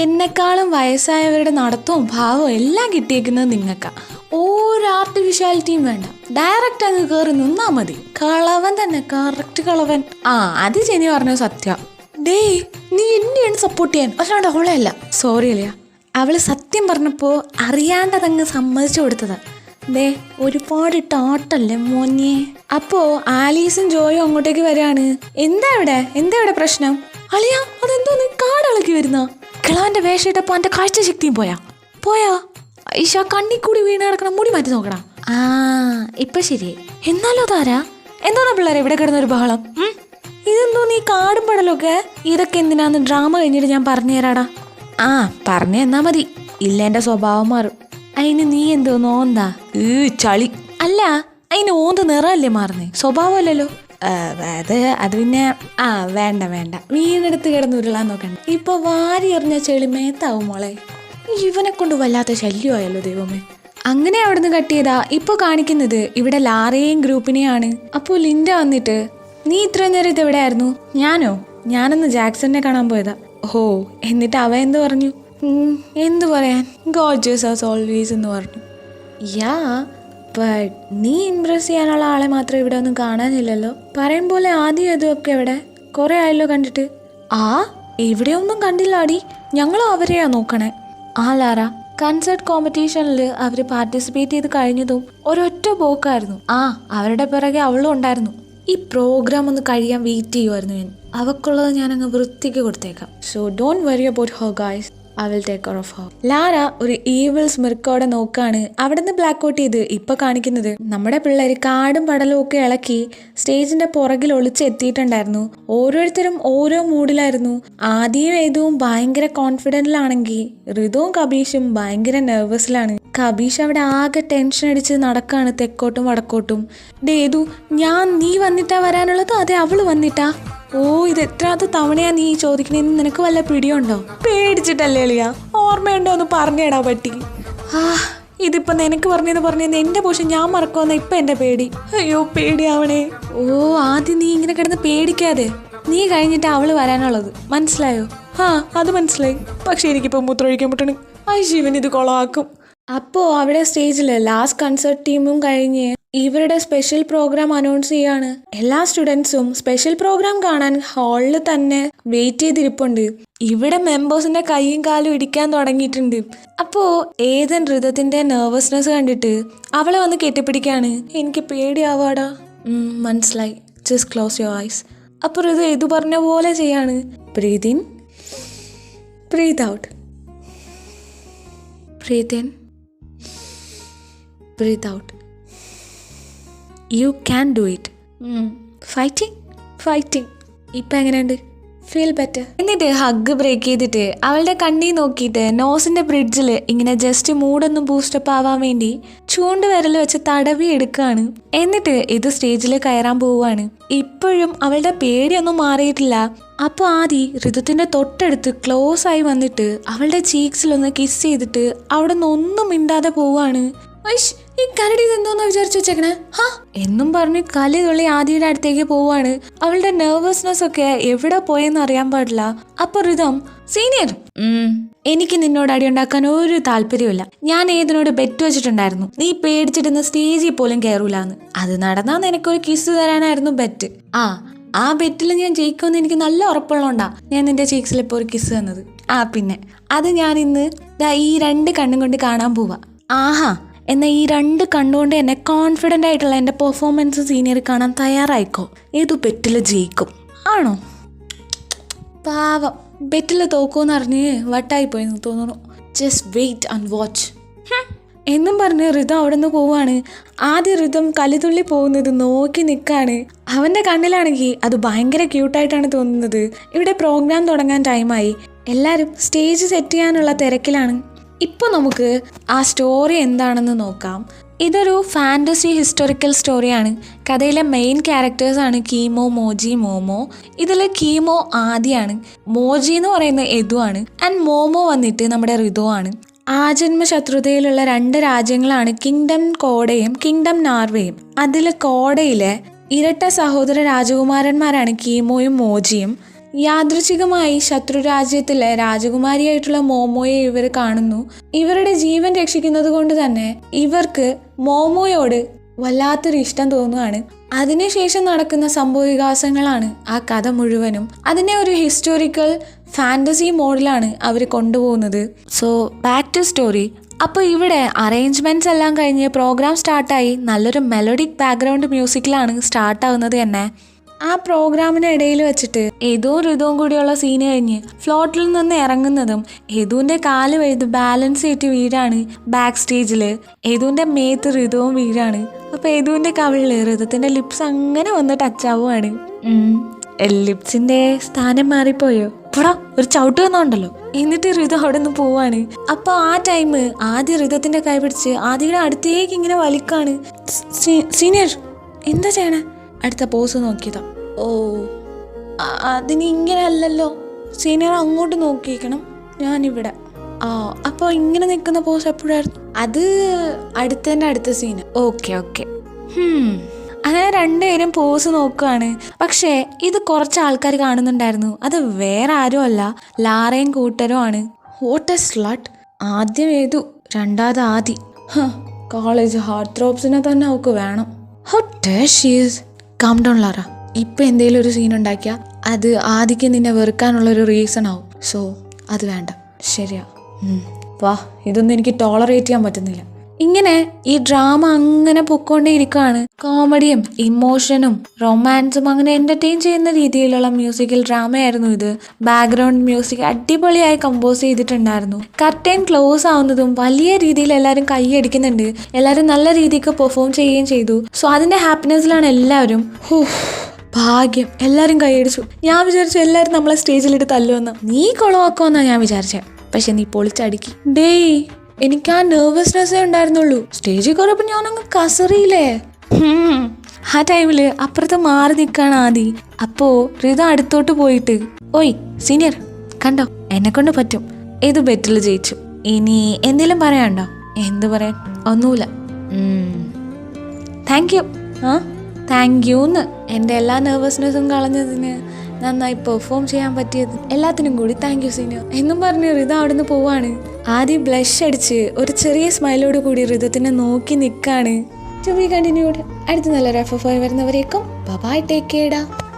എന്നെക്കാളും വയസ്സായവരുടെ നടത്തവും ഭാവവും എല്ലാം കിട്ടിയേക്കുന്നത് നിങ്ങൾക്കാ. ഒരു ആർട്ടിഫിഷ്യാലിറ്റിയും വേണ്ട, ഡയറക്റ്റ് അങ്ങ് കയറി നിന്നാ മതി. കളവൻ തന്നെ, കറക്റ്റ് കളവൻ. അത് ജെനി പറഞ്ഞ സത്യ. നീ എന്നെയാണ് സപ്പോർട്ട് ചെയ്യാൻ, അല്ലാണ്ട് അവളെയല്ല. സോറി അല്ലയാ, അവള് സത്യം പറഞ്ഞപ്പോ അറിയാണ്ടതങ്ങ് സമ്മതിച്ചു കൊടുത്തതാ. ഒരുപാട് ടാട്ടല്ലേ മോനെ. അപ്പോ ആലീസും ജോയും അങ്ങോട്ടേക്ക് വരികയാണ്. എന്താ ഇവിടെ പ്രശ്നം? അളിയാ അതെന്തോന്ന് കാടളക്കി വരുന്ന? കിളവന്റെ വേഷം ഇട്ടപ്പോ എന്റെ കാഴ്ചശക്തിയും പോയാ ഈശ കണ്ണി കൂടി വീണ് കിടക്കണം. മുടി മാറ്റി നോക്കണം. ഇപ്പൊ ശരിയായി. എന്നാലോ താരാ എന്തോന്നാ പിള്ളേരെ ഇവിടെ കിടന്നൊരു ബഹളം? ഇതെന്തോ നീ കാടും പടലൊക്കെ? ഇതൊക്കെ എന്തിനാന്ന് ഡ്രാമ കഴിഞ്ഞിട്ട് ഞാൻ പറഞ്ഞു തരാടാ. പറഞ്ഞു തന്നാ മതി, ഇല്ല എന്റെ സ്വഭാവം മാറും. അതിന് നീ എന്തോ നോന്താ ചളി? അല്ല അതിന് ഓന്ത് നിറമല്ലേ മാറുന്നേ, സ്വഭാവമല്ലല്ലോ. അത് പിന്നെ വേണ്ട വീടെടുത്ത് കിടന്ന് ഉരുളാൻ നോക്കണ്ട. ഇപ്പൊ വാരി എറിഞ്ഞ ചെളി മേത്താവും മോളെ. ഇവനെ കൊണ്ട് വല്ലാത്ത ശല്യമായല്ലോ ദൈവമേ. അങ്ങനെ അവിടുന്ന് കട്ട് ചെയ്താ ഇപ്പൊ കാണിക്കുന്നത് ഇവിടെ ലാറയെയും ഗ്രൂപ്പിനെയാണ്. അപ്പോൾ ലിൻഡ വന്നിട്ട് നീ ഇത്ര നേരം ഇതെവിടെ ആയിരുന്നു? ഞാനൊന്ന് ജാക്സണിനെ കാണാൻ പോയതാ. എന്നിട്ട് അവ എന്ത് പറഞ്ഞു? എന്തു പറയാൻ, ഗോർജിയസ് ആസ് ഓൾവേസ് എന്ന് പറഞ്ഞു. യാ ബട്ട് നീ ഇംപ്രസ് ചെയ്യാനുള്ള ആളെ മാത്രം ഇവിടെ ഒന്നും കാണാനില്ലല്ലോ. പറയും പോലെ ആദ്യം ഇതൊക്കെ എവിടെ? കുറെ ആയല്ലോ കണ്ടിട്ട്. ആ എവിടെയൊന്നും കണ്ടില്ലാടി, ഞങ്ങളും അവരെയാ നോക്കണേ. ആ ലാറ, കൺസേർട്ട് കോമ്പറ്റീഷനിൽ അവർ പാർട്ടിസിപ്പേറ്റ് ചെയ്ത് കഴിഞ്ഞതും ഒരൊറ്റ പോക്കായിരുന്നു. അവരുടെ പിറകെ അവളും ഉണ്ടായിരുന്നു. ഈ പ്രോഗ്രാം ഒന്ന് കഴിയാൻ വെയിറ്റ് ചെയ്യുമായിരുന്നു ഞാൻ. അവക്കുള്ളത് ഞാൻ അങ്ങ് വൃത്തിക്ക് കൊടുത്തേക്കാം. So don't worry about Har guys, I will take care of her. Lara ഒരു ഈവിൾ സ്മിർക്കോടെ നോക്കാണ് അവിടെ നിന്ന് ബ്ലാക്ക് ഔട്ട് ചെയ്ത് ഇപ്പൊ കാണിക്കുന്നത്. നമ്മുടെ പിള്ളേര് കാടും പടലും ഒക്കെ ഇളക്കി സ്റ്റേജിന്റെ പുറകിൽ ഒളിച്ചെത്തിയിട്ടുണ്ടായിരുന്നു. ഓരോരുത്തരും ഓരോ മൂഡിലായിരുന്നു. ആദ്യം ഏതുവും ഭയങ്കര കോൺഫിഡന്റിലാണെങ്കിൽ ഋതുവും കബീഷും ഭയങ്കര നെർവസിലാണ്. കബീഷ് അവിടെ ആകെ ടെൻഷൻ അടിച്ച് നടക്കാണ് തെക്കോട്ടും വടക്കോട്ടും. ഡേതു, നീ വന്നിട്ടാ വരാനുള്ളത് അതെ അവള് വന്നിട്ടാ? ഓ ഇത് എത്രാമത്തെ തവണയാ നീ ചോദിക്കണേന്ന് നിനക്ക് വല്ല പിടിയുണ്ടോ? പേടിച്ചിട്ടല്ലേ എളിയാ? ഓർമ്മയുണ്ടോ ഒന്ന് പറഞ്ഞേടാ പറ്റി. ഇതിപ്പോ നിനക്ക് പറഞ്ഞത് എന്റെ പോഷൻ ഞാൻ മറക്കുമെന്ന ഇപ്പൊ എന്റെ പേടി. അയ്യോ പേടിയാവണേ. ഓ ആദ്യം നീ ഇങ്ങനെ കിടന്ന് പേടിക്കാതെ, നീ കഴിഞ്ഞിട്ട് അവള് വരാനുള്ളത് മനസ്സിലായോ? അത് മനസ്സിലായി. പക്ഷെ എനിക്കിപ്പോ മൂത്രമൊഴിക്കാൻ പറ്റണ. ശിവൻ ഇത് കൊളവാക്കും. അപ്പോ അവിടെ സ്റ്റേജില് ലാസ്റ്റ് കൺസേർട്ട് ടീമും കഴിഞ്ഞ് ഇവരുടെ സ്പെഷ്യൽ പ്രോഗ്രാം അനൗൺസ് ചെയ്യാണ്. എല്ലാ സ്റ്റുഡൻസും സ്പെഷ്യൽ പ്രോഗ്രാം കാണാൻ ഹാളിൽ തന്നെ വെയിറ്റ് ചെയ്തിരിപ്പുണ്ട്. ഇവിടെ മെമ്പേഴ്സിന്റെ കൈയും കാലും ഇടിക്കാൻ തുടങ്ങിയിട്ടുണ്ട്. അപ്പോ ഏതൻ ഋതത്തിന്റെ നെർവസ്നെസ് കണ്ടിട്ട് അവളെ വന്ന് കെട്ടിപ്പിടിക്കാണ്. എനിക്ക് പേടിയാവാടാ. മനസ്സിലായി, ജസ്റ്റ് ക്ലോസ് യുവർ ഐസ്. അപ്പൊ ഋതു ഏതു പറഞ്ഞ പോലെ ചെയ്യാണ്. Breathe in, breathe out, breathe in, breathe out. You can do it. Fighting. ഇപ്പം എങ്ങനെയുണ്ട്? Feel better. എന്നിട്ട് ഹഗ് ബ്രേക്ക് ചെയ്തിട്ട് അവളുടെ കണ്ണി നോക്കിയിട്ട് നോസിന്റെ ബ്രിഡ്ജിൽ ഇങ്ങനെ ജസ്റ്റ് മൂഡൊന്നും ബൂസ്റ്റപ്പ് ആവാൻ വേണ്ടി ചൂണ്ടുവിരൽ വെച്ച് തടവി എടുക്കുകയാണ്. എന്നിട്ട് ഇത് സ്റ്റേജിൽ കയറാൻ പോവുകയാണ്. ഇപ്പോഴും അവളുടെ പേടിയൊന്നും മാറിയിട്ടില്ല. അപ്പോൾ ആദി ഋതുത്തിന്റെ തൊട്ടടുത്ത് ക്ലോസ് ആയി വന്നിട്ട് അവളുടെ ചീക്സിലൊന്ന് കിസ് ചെയ്തിട്ട് അവിടെ നിന്ന് ഒന്നും മിണ്ടാതെ പോവാണ്. ഈ കരടി ഇതെന്തോന്നാ വിചാരിച്ചു വെച്ചേക്കണേ എന്നും പറഞ്ഞ് കലി തുള്ളി ആദിയുടെ അടുത്തേക്ക് പോവാണ്. അവളുടെ നെർവസ്നെസ് ഒക്കെ എവിടെ പോയെന്ന് അറിയാൻ പാടില്ല. അപ്പൊ ഋതം, സീനിയർ, എനിക്ക് നിന്നോട് അടി ഉണ്ടാക്കാൻ ഒരു താല്പര്യമില്ല. ഞാൻ ഏതിനോട് ബെറ്റ് വെച്ചിട്ടുണ്ടായിരുന്നു നീ പേടിച്ചിട്ടുന്ന സ്റ്റേജിൽ പോലും കയറൂലെന്ന്. അത് നടന്നാ നിനക്കൊരു കിസ് തരാനായിരുന്നു ബെറ്റ്. ആ ബെറ്റിൽ ഞാൻ ജയിക്കുമെന്ന് എനിക്ക് നല്ല ഉറപ്പുള്ളതുകൊണ്ടാ ഞാൻ നിന്റെ ചീക്സിൽ ഇപ്പോൾ ഒരു കിസ് തന്നത്. പിന്നെ അത് ഞാൻ ഇന്ന് ഈ 2 കണ്ണും കൊണ്ട് കാണാൻ പോവാ. എന്നാൽ ഈ 2 കണ്ണുകൊണ്ട് എന്നെ കോൺഫിഡൻ്റ് ആയിട്ടുള്ള എൻ്റെ പെർഫോമൻസ് സീനിയർ കാണാൻ തയ്യാറായിക്കോ. ഏതു ബെറ്റിൽ ജയിക്കും ആണോ? പാവം, ബെറ്റിൽ തോക്കുമെന്ന് അറിഞ്ഞ് വട്ടായിപ്പോയെന്ന് തോന്നുന്നു. ജസ്റ്റ് വെയിറ്റ് ആൻഡ് വാച്ച് എന്നും പറഞ്ഞ് ഋതം അവിടെ നിന്ന് പോവാണ്. ആദ്യം ഋതം കലിതുള്ളി പോകുന്നത് നോക്കി നിൽക്കാണ്. അവൻ്റെ കണ്ണിലാണെങ്കിൽ അത് ഭയങ്കര ക്യൂട്ടായിട്ടാണ് തോന്നുന്നത്. ഇവിടെ പ്രോഗ്രാം തുടങ്ങാൻ ടൈമായി. എല്ലാവരും സ്റ്റേജ് സെറ്റ് ചെയ്യാനുള്ള തിരക്കിലാണ്. ഇപ്പോൾ നമുക്ക് ആ സ്റ്റോറി എന്താണെന്ന് നോക്കാം. ഇതൊരു ഫാൻറ്റസി ഹിസ്റ്റോറിക്കൽ സ്റ്റോറിയാണ്. കഥയിലെ മെയിൻ ക്യാരക്ടേഴ്സാണ് കീമോ, മോജി, മോമോ. ഇതിൽ കീമോ ആദിയാണ്, മോജി എന്ന് പറയുന്നത് യദുവാണ്, ആൻഡ് മോമോ വന്നിട്ട് നമ്മുടെ ഋതുവാണ്. ആജന്മ ശത്രുതയിലുള്ള 2 രാജ്യങ്ങളാണ് കിങ്ഡം കോഡയും കിങ്ഡം നാർവേയും. അതിൽ കോഡയിലെ ഇരട്ട സഹോദര രാജകുമാരന്മാരാണ് കീമോയും മോജിയും. യാദൃച്ഛികമായി ശത്രുരാജ്യത്തിലെ രാജകുമാരിയായിട്ടുള്ള മോമോയെ ഇവർ കാണുന്നു. ഇവരുടെ ജീവൻ രക്ഷിക്കുന്നത് കൊണ്ട് തന്നെ ഇവർക്ക് മോമോയോട് വല്ലാത്തൊരു ഇഷ്ടം തോന്നുകയാണ്. അതിനുശേഷം നടക്കുന്ന സംഭവവികാസങ്ങളാണ് ആ കഥ മുഴുവനും. അതിനെ ഒരു ഹിസ്റ്റോറിക്കൽ ഫാൻറ്റസി മോഡിലാണ് അവർ കൊണ്ടുപോകുന്നത്. So back to story. അപ്പോൾ ഇവിടെ അറേഞ്ച്മെൻറ്റ്സ് എല്ലാം കഴിഞ്ഞ് പ്രോഗ്രാം സ്റ്റാർട്ടായി. നല്ലൊരു മെലോഡിക് ബാക്ക്ഗ്രൗണ്ട് മ്യൂസിക്കിലാണ് സ്റ്റാർട്ടാവുന്നത് തന്നെ. ആ പ്രോഗ്രാമിനിടയിൽ വെച്ചിട്ട് യദുവും ഋതുവും കൂടിയുള്ള സീന് കഴിഞ്ഞ് ഫ്ലോട്ടിൽ നിന്ന് ഇറങ്ങുന്നതും യദുവിൻ്റെ കാല് വഴുത് ബാലൻസ് ചെയ്തിട്ട് വീഴാണ്. ബാക്ക് സ്റ്റേജിൽ യദുവിൻ്റെ മേത്ത് ഋതുവും വീഴാണ്. അപ്പോൾ യദുവിൻ്റെ കവിളിൽ ഋതുത്തിൻ്റെ ലിപ്സ് അങ്ങനെ വന്ന് ടച്ച് ആവുകയാണ്. ലിപ്സിൻ്റെ സ്ഥാനം മാറിപ്പോയോ? ഇപ്പടാ ഒരു ചവിട്ട് വന്നോണ്ടല്ലോ. എന്നിട്ട് ഋതു അവിടെ നിന്ന് പോവാണ്. അപ്പോൾ ആ ടൈം ആദ്യ ഋതത്തിൻ്റെ കൈ പിടിച്ച് ആദ്യയുടെ അടുത്തേക്ക് ഇങ്ങനെ വലിക്കാണ്. സീനിയർ എന്താ ചെയ്യണേ? അടുത്ത പോസ് നോക്കിയതാ. അതിന് ഇങ്ങനെ അല്ലല്ലോ സീനിയർ, അങ്ങോട്ട് നോക്കിയിരിക്കണം, ഞാനിവിടെ. അപ്പോൾ ഇങ്ങനെ നിൽക്കുന്ന പോസ് എപ്പോഴായിരുന്നു? അത് അടുത്ത സീന്. ഓക്കെ അങ്ങനെ 2 പേരും പോസ് നോക്കുകയാണ്. പക്ഷേ ഇത് കുറച്ച് ആൾക്കാർ കാണുന്നുണ്ടായിരുന്നു. അത് വേറെ ആരും അല്ല, ലാറയും കൂട്ടരും ആണ്. What A slut. ആദ്യം ഏതു, രണ്ടാമത് ആദി. കോളേജ് ഹാർട്ട് ത്രോപ്സിനെ തന്നെ അവൾക്ക് വേണം. How dare she is. Calm down Lara. ഇപ്പം എന്തെങ്കിലും ഒരു സീൻ ഉണ്ടാക്കിയാൽ അത് ആദ്യം നിന്നെ വെറുക്കാനുള്ളൊരു റീസൺ ആവും. സോ അത് വേണ്ട. ശരിയാ. വാ, ഇതൊന്നും എനിക്ക് ടോളറേറ്റ് ചെയ്യാൻ പറ്റുന്നില്ല. ഇങ്ങനെ ഈ ഡ്രാമ അങ്ങനെ പൊക്കോണ്ടേ ഇരിക്കുകയാണ്. കോമഡിയും ഇമോഷനും റൊമാൻസും അങ്ങനെ എന്റർടൈൻ ചെയ്യുന്ന രീതിയിലുള്ള മ്യൂസിക്കൽ ഡ്രാമയായിരുന്നു ഇത്. ബാക്ക്ഗ്രൗണ്ട് മ്യൂസിക് അടിപൊളിയായി കമ്പോസ് ചെയ്തിട്ടുണ്ടായിരുന്നു. കർട്ടൻ ക്ലോസ് ആവുന്നതും വലിയ രീതിയിൽ എല്ലാവരും കൈയടിക്കുന്നുണ്ട്. എല്ലാവരും നല്ല രീതിക്ക് പെർഫോം ചെയ്യുകയും ചെയ്തു. സോ അതിന്റെ ഹാപ്പിനെസ്സിലാണ് എല്ലാവരും. ഭാഗ്യം, എല്ലാവരും കൈയടിച്ചു. ഞാൻ വിചാരിച്ചു എല്ലാവരും നമ്മളെ സ്റ്റേജിലിട്ട് തല്ലുവെന്ന. നീ കുളവാക്കുമെന്നാ ഞാൻ വിചാരിച്ചേ. പക്ഷെ നീ പൊളിച്ചടുക്കി. ഡേയ്, എനിക്ക് ആ നെർവസ്നെസ്സേ ഉണ്ടായിരുന്നുള്ളൂ. സ്റ്റേജിൽ കയറിയപ്പോൾ ഞാനങ്ങ് കസറിയില്ലേ. ആ ടൈമില് അപ്പുറത്ത് മാറി നിൽക്കാണ് ആദി. അപ്പോ റിത അടുത്തോട്ട് പോയിട്ട്, ഓയ് സീനിയർ, കണ്ടോ എന്നെ കൊണ്ട് പറ്റും, ഏത് ബെറ്റിൽ ജയിച്ചു, ഇനി എന്തെങ്കിലും പറയാനുണ്ടോ? എന്ത് പറയാൻ? ഒന്നുമില്ല. Thank you. താങ്ക് യൂന്ന്. എൻ്റെ എല്ലാ നെർവസ്നെസ്സും കളഞ്ഞതിന്, നന്നായി പെർഫോം ചെയ്യാൻ പറ്റിയത്, എല്ലാത്തിനും കൂടി താങ്ക് യു സീനിയർ എന്നും പറഞ്ഞ് റിത അവിടെ നിന്ന് പോവാണ്. ആദ്യം ബ്ലഷ് അടിച്ച് ഒരു ചെറിയ സ്മൈലോട് കൂടി റിതത്തിനെ നോക്കി നിൽക്കാണ്. To be continued. അടുത്ത നല്ലൊരു FF വരുന്നവരേക്കും ബൈ, ടേക്ക് കെയർ.